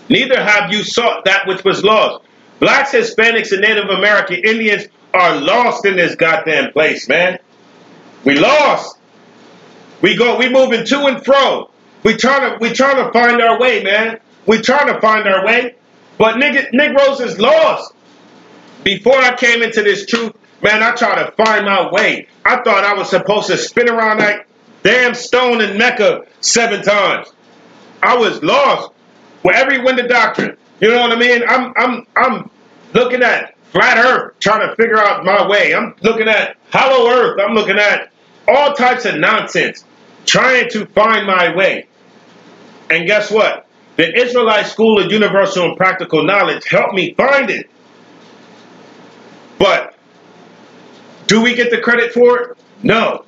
Neither have you sought that which was lost. Blacks, Hispanics, and Native American Indians are lost in this goddamn place, man. We lost. We moving to and fro. We trying to find our way, man. We trying to find our way. But Negroes is lost. Before I came into this truth, man, I tried to find my way. I thought I was supposed to spin around that damn stone in Mecca 7 times. I was lost with every wind of doctrine. You know what I mean? I'm looking at flat earth, trying to figure out my way. I'm looking at hollow earth. I'm looking at all types of nonsense, trying to find my way. And guess what? The Israelite School of Universal and Practical Knowledge helped me find it. But do we get the credit for it? No.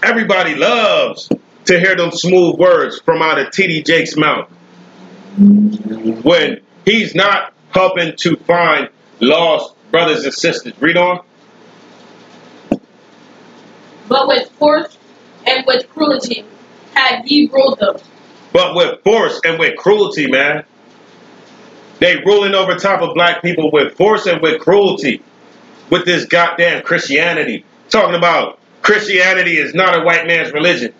Everybody loves to hear them smooth words from out of T.D. Jake's mouth when he's not helping to find lost brothers and sisters. Read on. But with force and with cruelty had ye ruled them. But with force and with cruelty, man. They ruling over top of black people with force and with cruelty. With this goddamn Christianity. Talking about Christianity is not a white man's religion.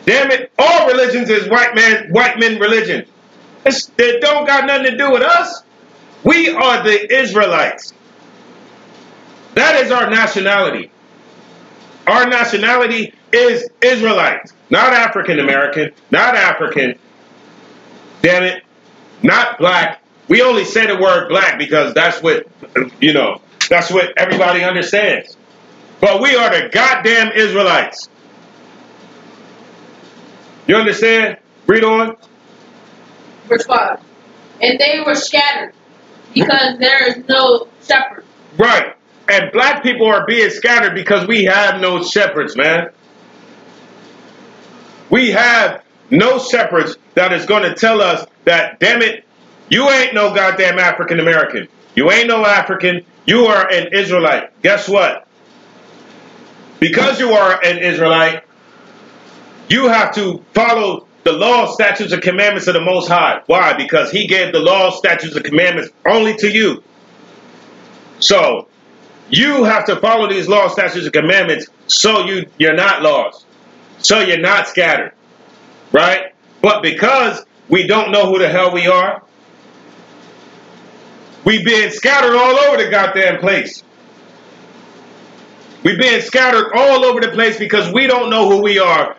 Damn it, all religions is white men religion. It don't got nothing to do with us. We are the Israelites. That is our nationality. Our nationality is Israelites. Not African American, not African. Damn it, not black. We only say the word black because that's what, that's what everybody understands. But we are the goddamn Israelites. You understand? Read on. Verse 5. And they were scattered because there is no shepherd. Right. And black people are being scattered because we have no shepherds, man. We have no shepherds that is going to tell us that, damn it, you ain't no goddamn African American. You ain't no African. You are an Israelite. Guess what? Because you are an Israelite, you have to follow the law, statutes, and commandments of the Most High. Why? Because he gave the law, statutes, and commandments only to you. So you have to follow these laws, statutes, and commandments so you're not lost, so you're not scattered, right? But because we don't know who the hell we are, we being scattered all over the goddamn place. We being scattered all over the place because we don't know who we are.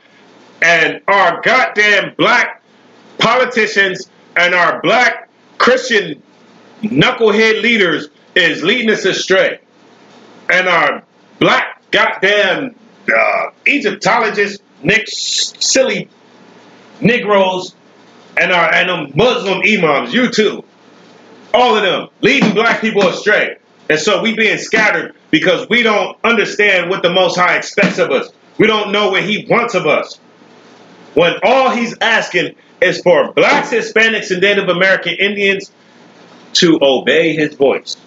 And our goddamn black politicians and our black Christian knucklehead leaders is leading us astray. And our black goddamn Egyptologists, silly Negroes, and them Muslim imams, you too, all of them, leading black people astray. And so we being scattered because we don't understand what the Most High expects of us. We don't know what he wants of us. When all he's asking is for blacks, Hispanics, and Native American Indians to obey his voice.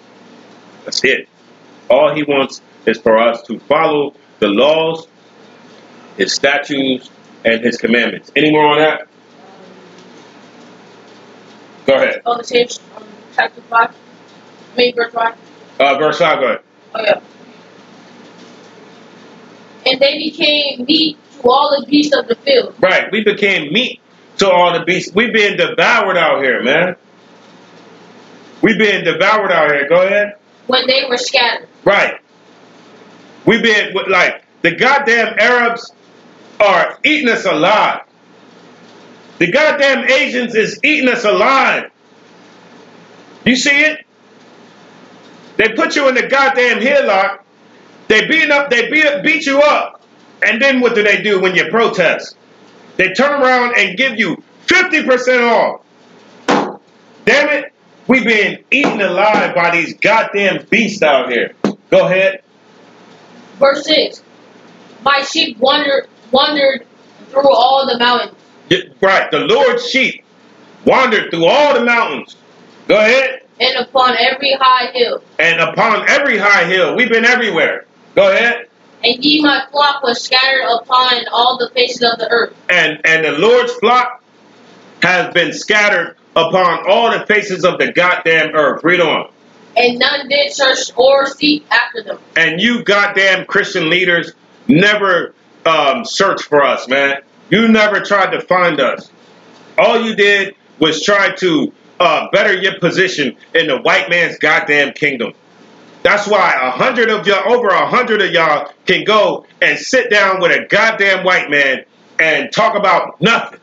That's it. All he wants is for us to follow the laws, his statutes, and his commandments. Any more on that? Go ahead. On the same chapter 5? Verse 5? Verse 5, go ahead. Oh, yeah. And they became meat to all the beasts of the field. Right. We became meat to all the beasts. We've been devoured out here, man. We've been devoured out here. Go ahead. When they were scattered. Right. We've been, like, the goddamn Arabs are eating us alive. The goddamn Asians is eating us alive. You see it? They put you in the goddamn headlock. They beat you up. And then what do they do when you protest? They turn around and give you 50% off. Damn it. We've been eaten alive by these goddamn beasts out here. Go ahead. Verse 6. My sheep wandered through all the mountains. Right. The Lord's sheep wandered through all the mountains. Go ahead. And upon every high hill. And upon every high hill. We've been everywhere. Go ahead. And ye, my flock, was scattered upon all the faces of the earth. And the Lord's flock has been scattered upon all the faces of the goddamn earth. Read on. And none did search or seek after them. And you goddamn Christian leaders never searched for us, man. You never tried to find us. All you did was try to better your position in the white man's goddamn kingdom. That's why over 100 of y'all can go and sit down with a goddamn white man and talk about nothing.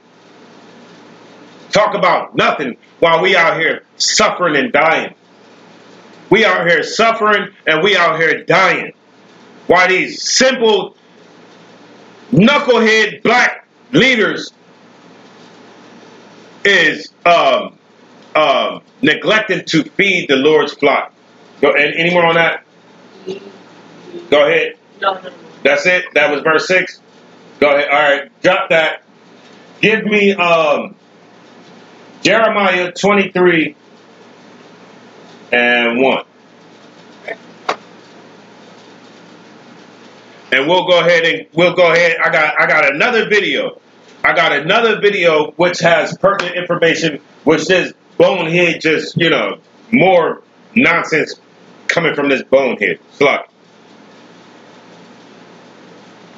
Talk about nothing while we out here suffering and dying. We out here suffering and we out here dying. While these simple knucklehead black leaders is neglecting to feed the Lord's flock. Go, any more on that? Go ahead. No. That's it? That was verse 6? Go ahead. All right. Drop that. Give me Jeremiah 23 and 1. And we'll go ahead. I got another video. I got another video which has pertinent information, which this bonehead just, more nonsense coming from this bonehead. Sluck.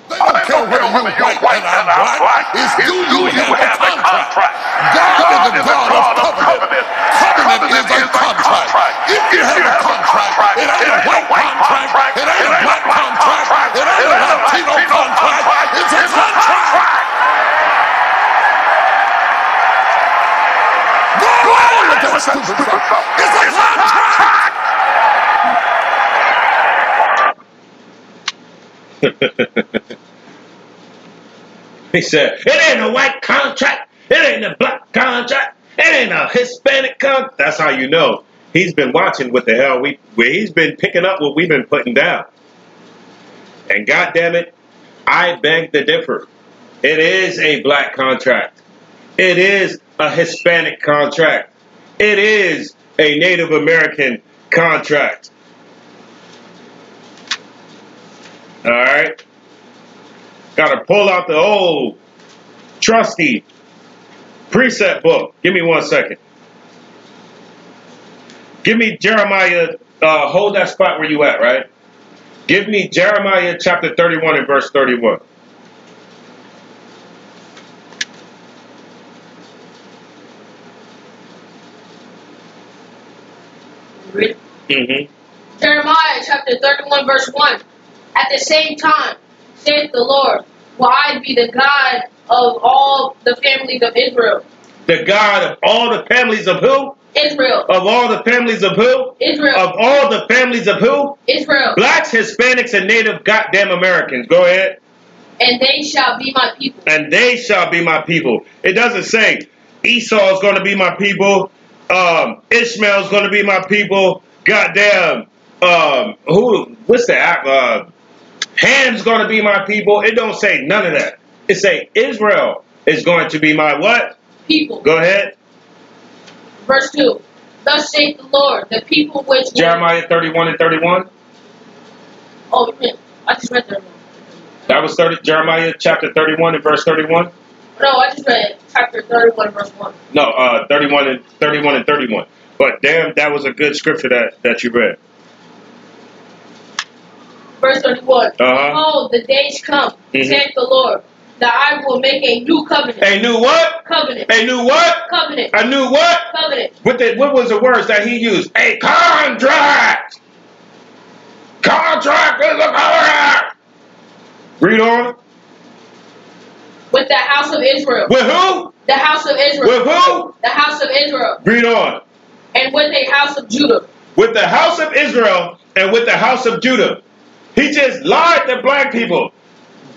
They don't care whether you're white and I'm black. It's do you have a contract? God is the God of covenant. Covenant is a contract. If you have a contract, it ain't a white contract. It ain't a black contract. It ain't a Latino contract. It's a contract. Go on with that stupid stuff. It's a contract. He said, it ain't a white contract. It ain't a black contract. It ain't a Hispanic contract. That's how you know. He's been watching what the hell he's been picking up what we've been putting down. And goddamn it, I beg to differ. It is a black contract. It is a Hispanic contract. It is a Native American contract. All right. Got to pull out the old trusty precept book. Give me 1 second. Give me Jeremiah. Hold that spot where you at, right? Give me Jeremiah chapter 31 and verse 31. Mm-hmm. Jeremiah chapter 31 verse 1. At the same time, saith the Lord, will I be the God of all the families of Israel. The God of all the families of who? Israel. Of all the families of who? Israel. Of all the families of who? Israel. Blacks, Hispanics, and Native goddamn Americans. Go ahead. And they shall be my people. And they shall be my people. It doesn't say Esau is going to be my people. Ishmael is going to be my people. Goddamn. What's that? Ham's going to be my people. It don't say none of that. It say Israel is going to be my what? People. Go ahead. Verse 2. Thus saith the Lord, the people which... Jeremiah 31 and 31. Oh, I just read that. That was Jeremiah chapter 31 and verse 31? No, I just read chapter 31 verse 1. No, 31 and 31. But damn, that was a good scripture that you read. Verse 31. Behold, the days come, saith the Lord, that I will make a new covenant. A new what? Covenant. A new what? Covenant. A new what? Covenant. What was the words that he used? A contract. Contract is a contract. Read on. With the house of Israel. With who? The house of Israel. With who? The house of Israel. Read on. And with a house of Judah. With the house of Israel and with the house of Judah. He just lied to black people.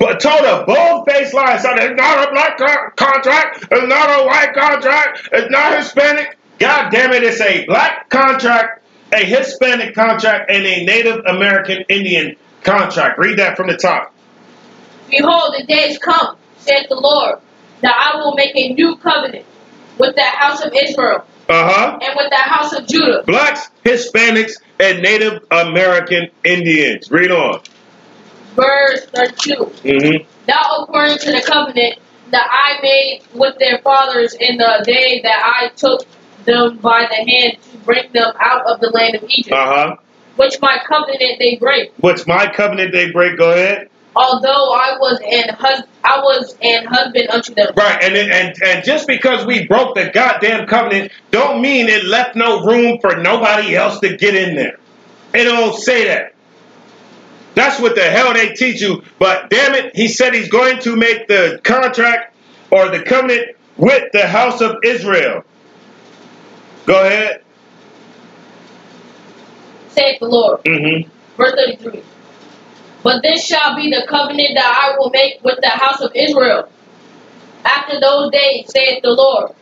But told a bold-faced lie. So it's not a black contract. It's not a white contract. It's not Hispanic. God damn it, it's a black contract, a Hispanic contract, and a Native American Indian contract. Read that from the top. Behold, the days come, saith the Lord, that I will make a new covenant with the house of Israel. And with the house of Judah. Blacks, Hispanics, and Native American Indians. Read on. Verse 32. Now according to the covenant that I made with their fathers in the day that I took them by the hand to bring them out of the land of Egypt. Which my covenant they break. Which my covenant they break. Go ahead. Although I was an husband unto them. Right, and just because we broke the goddamn covenant, don't mean it left no room for nobody else to get in there. It don't say that. That's what the hell they teach you. But damn it, he said he's going to make the contract or the covenant with the house of Israel. Go ahead. Saith the Lord. Verse 33. But this shall be the covenant that I will make with the house of Israel. After those days, saith the Lord,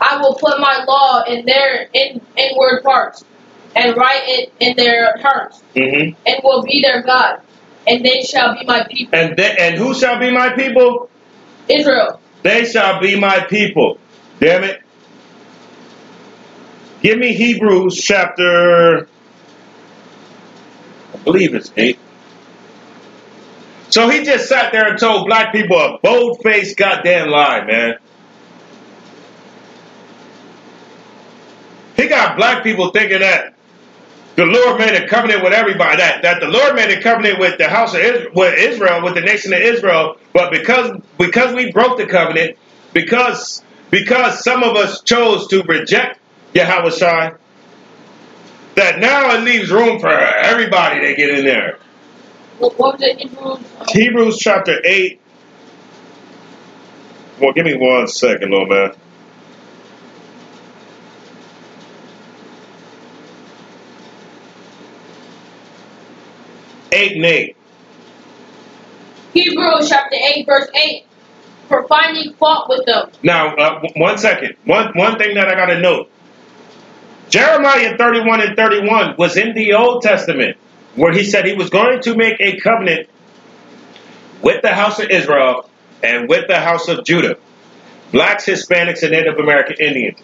I will put my law in their inward parts, and write it in their hearts, and will be their God, and they shall be my people. And who shall be my people? Israel. They shall be my people. Damn it. Give me Hebrews chapter, I believe it's 8. So he just sat there and told black people a bold-faced goddamn lie, man. He got black people thinking that the Lord made a covenant with everybody, that the Lord made a covenant with the house of Israel, with the nation of Israel, but because we broke the covenant, because some of us chose to reject Yahushua, that now it leaves room for everybody to get in there. What was it, Hebrews? Hebrews chapter 8. Well, give me 1 second, little man. (8:8). Hebrews chapter 8, verse 8. For finding fault with them. Now, 1 second. One thing that I got to note. Jeremiah 31 and 31 was in the Old Testament, where he said he was going to make a covenant with the house of Israel and with the house of Judah. Blacks, Hispanics, and Native American Indians.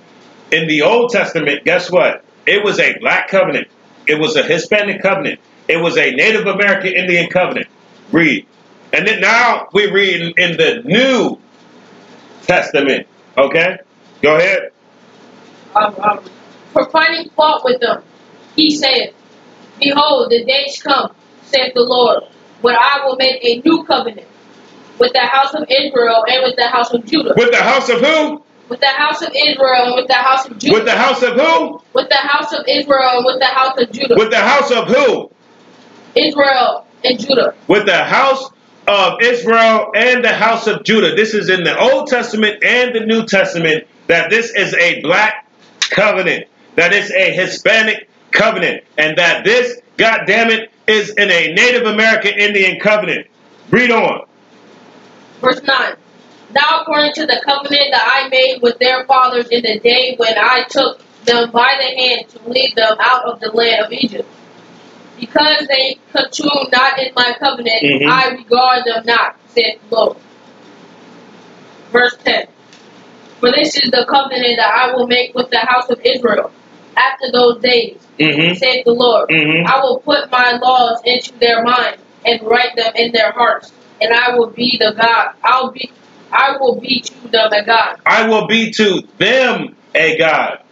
In the Old Testament, guess what? It was a black covenant. It was a Hispanic covenant. It was a Native American Indian covenant. Read. And then now we read in the New Testament. Okay? Go ahead. For finding fault with them, he saith, Behold, the days come, saith the Lord, when I will make a new covenant with the house of Israel and with the house of Judah. With the house of who? With the house of Israel and with the house of Judah. With the house of who? With the house of Israel and with the house of Judah. With the house of who? Israel and Judah. With the house of Israel and the house of Judah. This is in the Old Testament and the New Testament, that this is a black covenant, that it's a Hispanic covenant, and that this, goddammit, is in a Native American Indian covenant. Read on. Verse 9. Now according to the covenant that I made with their fathers in the day when I took them by the hand to lead them out of the land of Egypt. Because they continue not in my covenant, I regard them not, saith the Lord. Verse 10. For this is the covenant that I will make with the house of Israel after those days, saith the Lord. I will put my laws into their mind and write them in their hearts, and I will be the God. I will be to them a God. I will be to them a God.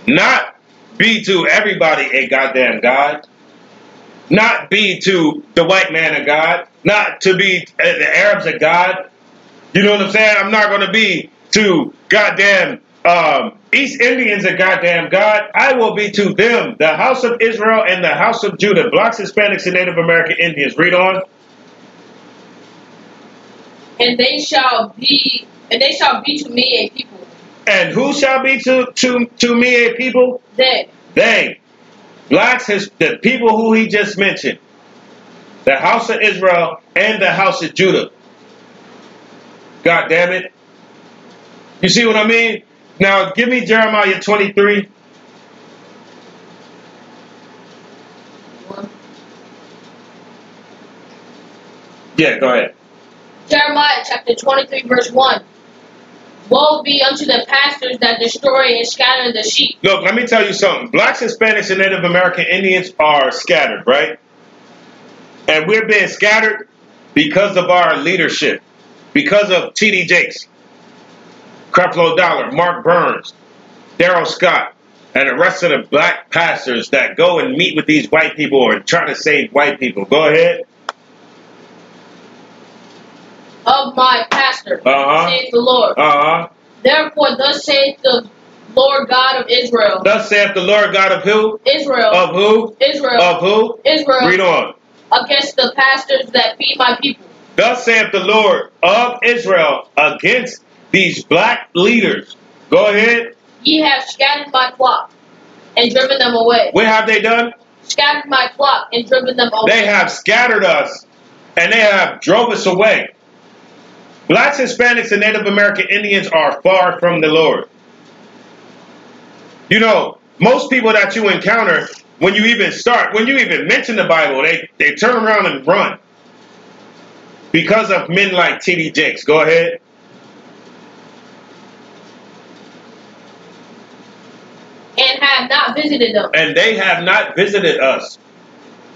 Not be to everybody a goddamn God. Not be to the white man a God. Not to be the Arabs a God. You know what I'm saying? I'm not going to be to goddamn East Indians a goddamn God. I will be to them, the house of Israel and the house of Judah, blacks, Hispanics, and Native American Indians. Read on. And they shall be to me a people. And who shall be to me a people? They. They. Blacks, the people who he just mentioned. The house of Israel and the house of Judah. God damn it. You see what I mean? Now, give me Jeremiah 23. Yeah, go ahead. Jeremiah chapter 23, verse 1. Woe be unto the pastors that destroy and scatter the sheep. Look, let me tell you something. Blacks, Hispanics, and Native American Indians are scattered, right? And we're being scattered because of our leadership. Because of T.D. Jakes, Creflo Dollar, Mark Burns, Darrell Scott, and the rest of the black pastors that go and meet with these white people and try to save white people. Go ahead. Of my pastor, saith the Lord. Therefore, thus saith the Lord God of Israel. Thus saith the Lord God of who? Israel. Of who? Israel. Of who? Israel. Read on. Against the pastors that feed my people. Thus saith the Lord of Israel against these black leaders. Go ahead. Ye have scattered my flock and driven them away. What have they done? Scattered my flock and driven them away. They have scattered us and they have drove us away. Blacks, Hispanics, and Native American Indians are far from the Lord. You know, most people that you encounter, when you even mention the Bible, they turn around and run. Because of men like T.D. Jakes. Go ahead. And have not visited them. And they have not visited us.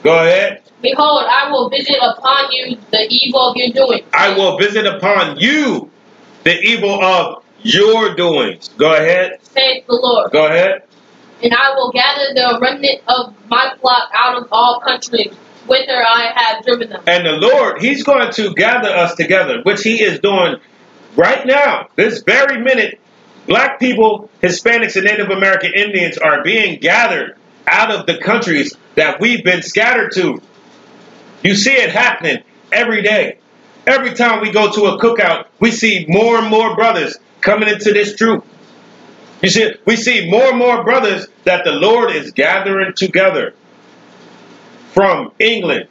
Go ahead. Behold, I will visit upon you the evil of your doings. I will visit upon you the evil of your doings. Go ahead. Saith the Lord. Go ahead. And I will gather the remnant of my flock out of all countries, whither I have driven them. And the Lord, he's going to gather us together, which he is doing right now. This very minute, black people, Hispanics, and Native American Indians are being gathered out of the countries that we've been scattered to. You see it happening every day. Every time we go to a cookout, we see more and more brothers coming into this truth. You see, we see more and more brothers that the Lord is gathering together. From England,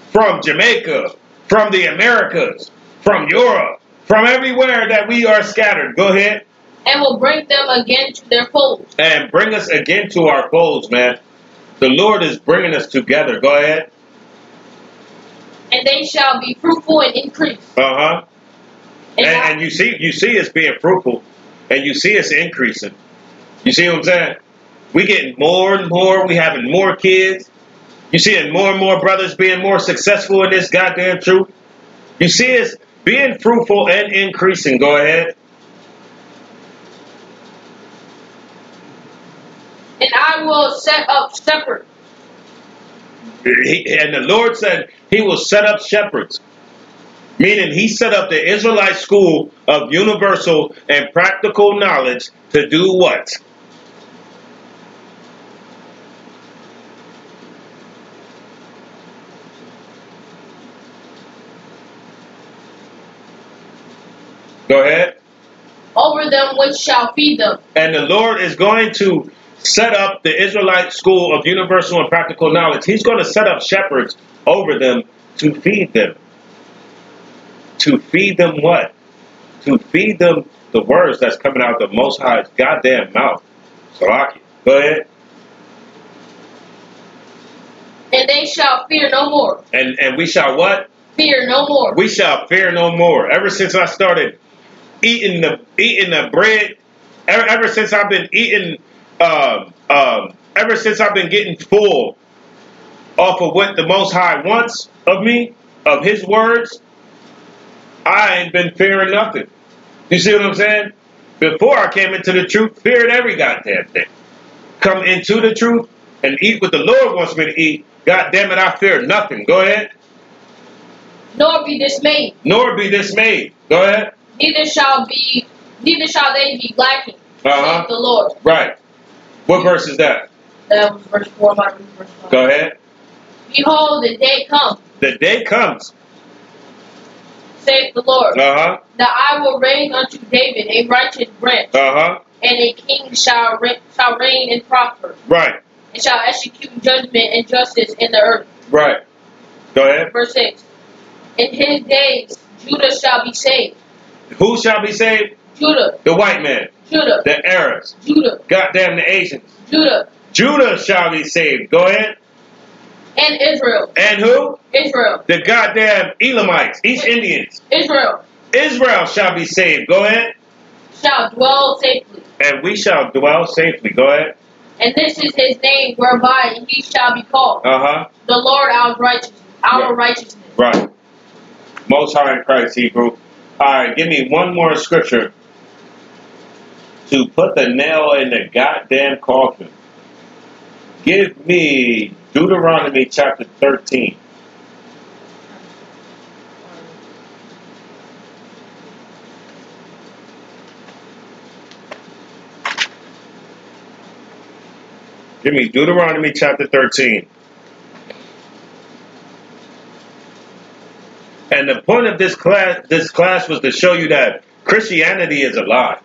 from Jamaica, from the Americas, from Europe, from everywhere that we are scattered. Go ahead. And will bring them again to their folds. And bring us again to our folds, man. The Lord is bringing us together. Go ahead. And they shall be fruitful and increase. And you see us being fruitful, and you see us increasing. You see what I'm saying? We getting more and more. We having more kids. You seeing more and more brothers being more successful in this goddamn truth. You see us being fruitful and increasing. Go ahead. I will set up shepherds. And the Lord said he will set up shepherds. Meaning he set up the Israelite school of universal and practical knowledge to do what? Go ahead. Over them which shall feed them. And the Lord is going to set up the Israelite school of universal and practical knowledge. He's going to set up shepherds over them to feed them. To feed them what? To feed them the words that's coming out of the Most High's goddamn mouth. Salaki. Go ahead. And they shall fear no more. And we shall what? Fear no more. We shall fear no more. Ever since I started eating the bread, ever since I've been eating, ever since I've been getting full off of what the Most High wants of me, of His words, I ain't been fearing nothing. You see what I'm saying? Before I came into the truth, feared every goddamn thing. Come into the truth and eat what the Lord wants me to eat. God damn it, I fear nothing. Go ahead. Nor be dismayed. Nor be dismayed. Go ahead. Neither shall they be lacking. Saith the Lord. Right. What verse is that? That was verse 4. My verse 5. Go ahead. Behold, the day comes. The day comes. Saith the Lord. That I will raise unto David a righteous branch. And a king shall reign and prosper. Right. And shall execute judgment and justice in the earth. Right. Go ahead. Verse 6. In his days, Judah shall be saved. Who shall be saved? Judah. The white man. Judah. The Arabs. Judah. Goddamn the Asians. Judah. Judah shall be saved. Go ahead. And Israel. And who? Israel. The goddamn Elamites. East Indians. Israel. Israel shall be saved. Go ahead. Shall dwell safely. And we shall dwell safely. Go ahead. And this is his name whereby he shall be called. The Lord our righteousness. Our righteousness. Right. Most High in Christ, Hebrew. Alright, give me one more scripture to put the nail in the goddamn coffin. Give me Deuteronomy chapter 13. Give me Deuteronomy chapter 13. And the point of this class was to show you that Christianity is a lie.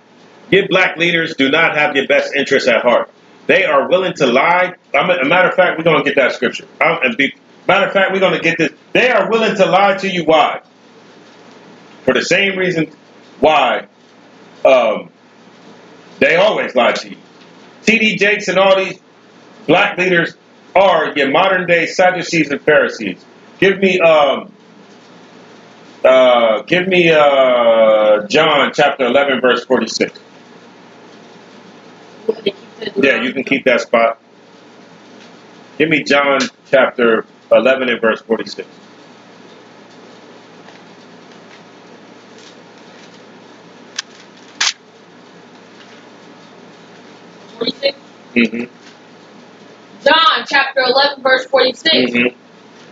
Your black leaders do not have your best interests at heart. They are willing to lie. A matter of fact, we're going to get that scripture. Matter of fact, we're going to get this. They are willing to lie to you. Why? For the same reason why they always lie to you. T.D. Jakes and all these black leaders are your modern day Sadducees and Pharisees. Give me John chapter 11 verse 46. Yeah, you can keep that spot. Give me John chapter 11 and verse 46. John chapter 11 verse 46.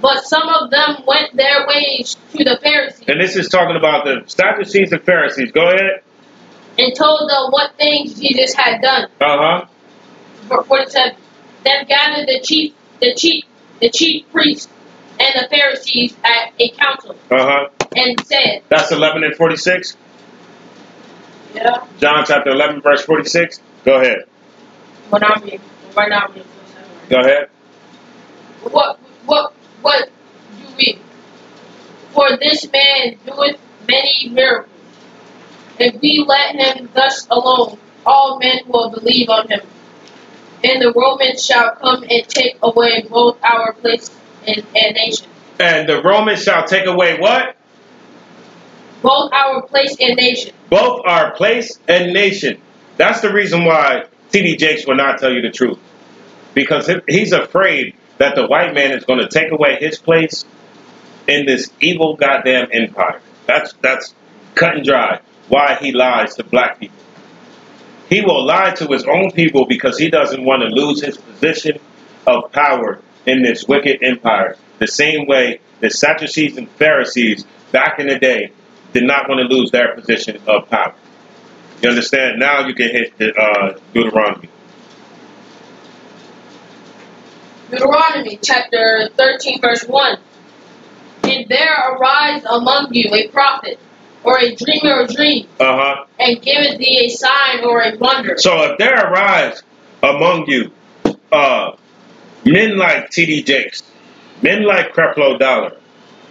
But some of them went their ways to the Pharisees. And this is talking about the Sadducees and Pharisees. Go ahead. And told them what things Jesus had done. 47. Then gathered the chief priests and the Pharisees at a council. And said. That's 11 and 46? Yeah. John chapter 11 verse 46. Go ahead. What I'm reading. Right now I'm reading. Go ahead. What do we? For this man doeth many miracles. If we let him thus alone, all men will believe on him. And the Romans shall come and take away both our place and nation. And the Romans shall take away what? Both our place and nation. Both our place and nation. That's the reason why T.D. Jakes will not tell you the truth. Because he's afraid that the white man is going to take away his place in this evil goddamn empire. That's cut and dry why he lies to black people. He will lie to his own people because he doesn't want to lose his position of power in this wicked empire. The same way the Sadducees and Pharisees back in the day did not want to lose their position of power. You understand? Now you can hit Deuteronomy. Deuteronomy chapter 13 verse 1. And there arise among you a prophet or a dreamer of dreams, and giveth thee a sign or a wonder. So if there arise among you men like T.D. Jakes, men like Creflo Dollar,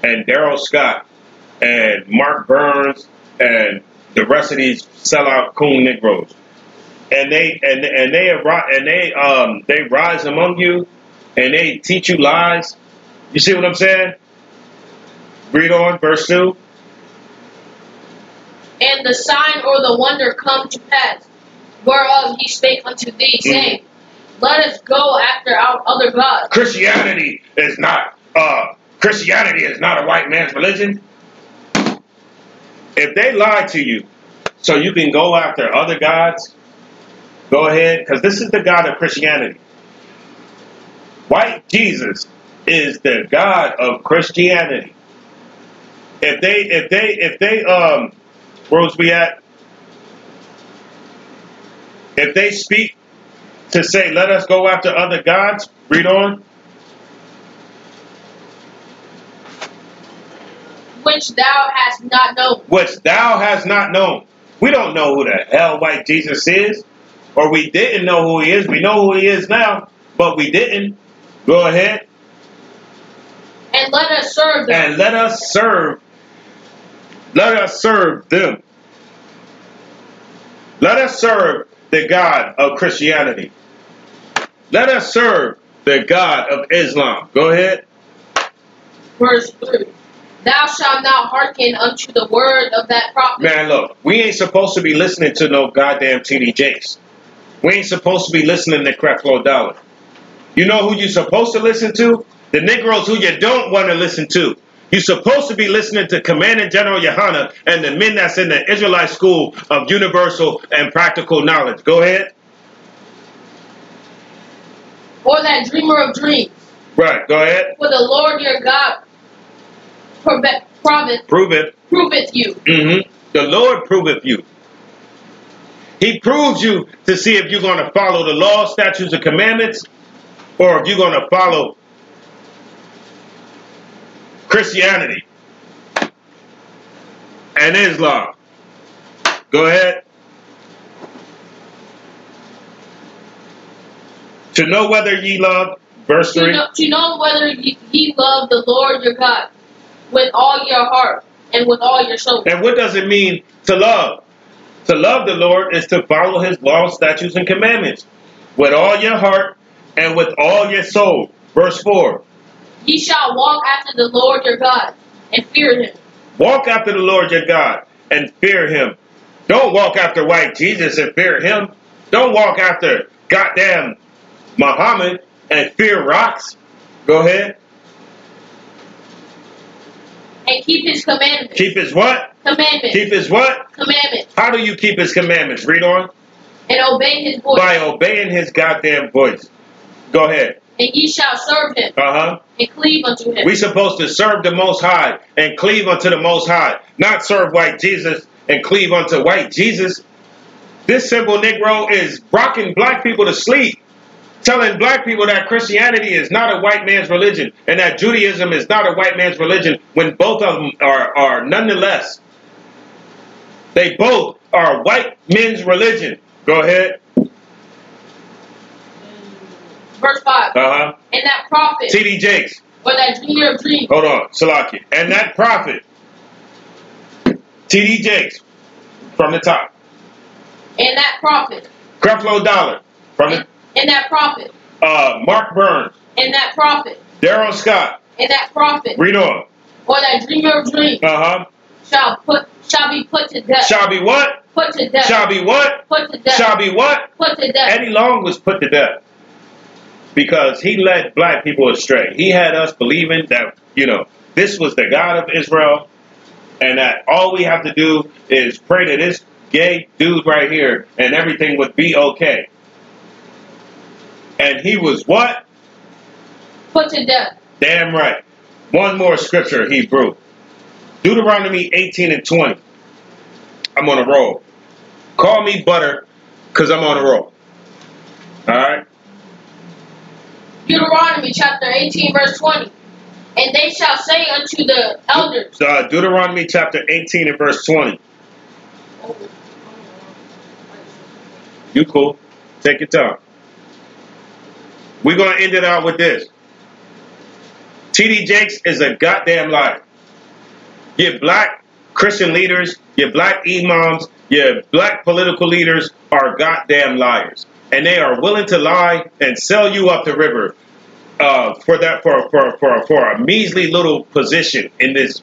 and Daryl Scott, and Mark Burns, and the rest of these sellout coon Negroes, and they rise among you, and they teach you lies. You see what I'm saying? Read on, verse 2. And the sign or the wonder come to pass, whereof he spake unto thee, saying, let us go after our other gods. Christianity is not a white man's religion. If they lie to you so you can go after other gods, go ahead, because this is the God of Christianity. White Jesus is the God of Christianity. If they where was we at? If they speak to say, let us go after other gods, read on. Which thou hast not known. Which thou hast not known. We don't know who the hell white Jesus is. Or we didn't know who he is. We know who he is now, but we didn't. Go ahead. And let us serve them. And let us serve them. Let us serve the God of Christianity. Let us serve the God of Islam. Go ahead. Verse 3. Thou shalt not hearken unto the word of that prophet. Man, look, we ain't supposed to be listening to no goddamn T.D. Jakes. We ain't supposed to be listening to Creflo Dollar. You know who you're supposed to listen to? The Negroes who you don't want to listen to. You're supposed to be listening to Commandant General Yohana and the men that's in the Israelite School of Universal and Practical Knowledge. Go ahead. Or that dreamer of dreams. Right, go ahead. For the Lord your God proveth you. The Lord proveth you. He proves you to see if you're going to follow the law, statutes, and commandments, or if you're going to follow Christianity and Islam. Go ahead. To know whether ye love, verse 3. To know whether ye love the Lord your God with all your heart and with all your soul. And what does it mean to love? To love the Lord is to follow his laws, statutes, and commandments with all your heart and with all your soul. Verse 4. Ye shall walk after the Lord your God and fear him. Walk after the Lord your God and fear him. Don't walk after white Jesus and fear him. Don't walk after goddamn Muhammad and fear rocks. Go ahead. And keep his commandments. Keep his what? Commandments. Keep his what? Commandments. How do you keep his commandments? Read on. And obey his voice. By obeying his goddamn voice. Go ahead. And ye shall serve him. And cleave unto him. We're supposed to serve the Most High and cleave unto the Most High. Not serve white Jesus and cleave unto white Jesus. This simple Negro is rocking black people to sleep. Telling black people that Christianity is not a white man's religion and that Judaism is not a white man's religion when both of them are nonetheless. They both are white men's religion. Go ahead. Verse 5. And that prophet. T.D. Jakes. Or that dreamer of dreams. Hold on. Salaki. And that prophet. T.D. Jakes. From the top. And that prophet. Creflo Dollar. From the and that prophet. Mark Burns. And that prophet. Daryl Scott. And that prophet. Read on. Or that dreamer of dreams. Shall be put to death. Shall be what? Put to death. Shall be what? Put to death. Shall be what? Put to death. Eddie Long was put to death because he led black people astray. He had us believing that, this was the God of Israel and that all we have to do is pray to this gay dude right here, and everything would be okay. And he was what? Put to death. Damn right. One more scripture, Hebrew. Deuteronomy 18 and 20. I'm on a roll. Call me butter, because I'm on a roll. Alright? Deuteronomy chapter 18, verse 20. And they shall say unto the elders. Deuteronomy chapter 18 and verse 20. You cool. Take your time. We're going to end it out with this. T.D. Jakes is a goddamn liar. Your black Christian leaders, your black imams, your black political leaders are goddamn liars. And they are willing to lie and sell you up the river for a measly little position in this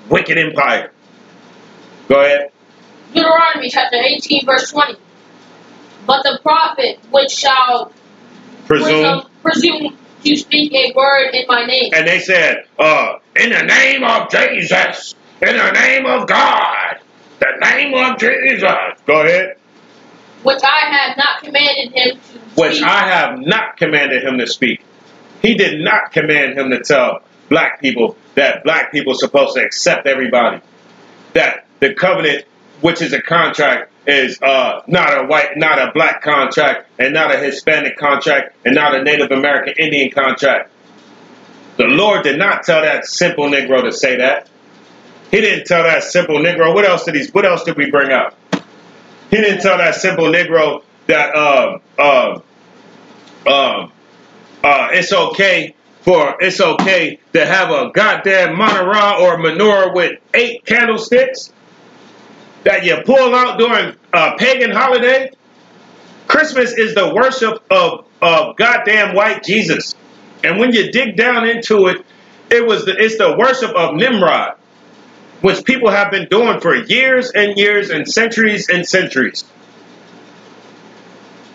wicked empire. Go ahead. Deuteronomy chapter 18, verse 20. But the prophet which shall presume to speak a word in my name. And they said, in the name of Jesus, in the name of God, the name of Jesus. Go ahead. Which I have not commanded him to speak. Which I have not commanded him to speak. He did not command him to tell black people that black people are supposed to accept everybody. That the covenant, which is a contract, is not a black contract, and not a Hispanic contract, and not a Native American Indian contract. The Lord did not tell that simple Negro to say that. He didn't tell that simple Negro. What else did we bring up? He didn't tell that simple Negro that it's okay to have a goddamn menorah or menorah with 8 candlesticks that you pull out during a pagan holiday. Christmas is the worship of goddamn white Jesus. And when you dig down into it, it's the worship of Nimrod, which people have been doing for years and years and centuries and centuries.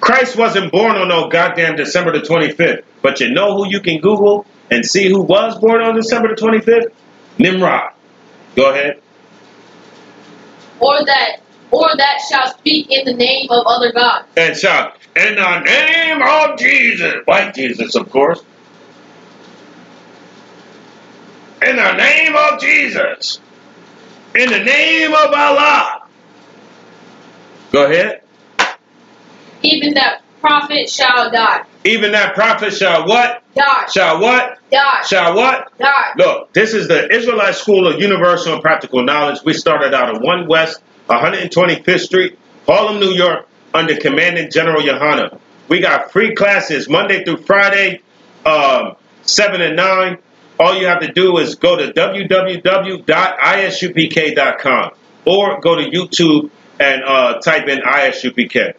Christ wasn't born on no goddamn December the 25th. But you know who you can Google and see who was born on December the 25th? Nimrod. Go ahead. Or that shall speak in the name of other gods. And shout, in the name of Jesus. White Jesus, of course. In the name of Jesus. In the name of Allah. Go ahead. Even that prophet shall die. Even that prophet shall what? Die. Shall what? Die. Shall what? Die. Look, this is the Israelite School of Universal and Practical Knowledge. We started out at 1 West 125th Street, Harlem, New York, under Commandant General Yohana. We got free classes Monday through Friday, 7 and 9. All you have to do is go to www.isupk.com or go to YouTube and type in ISUPK.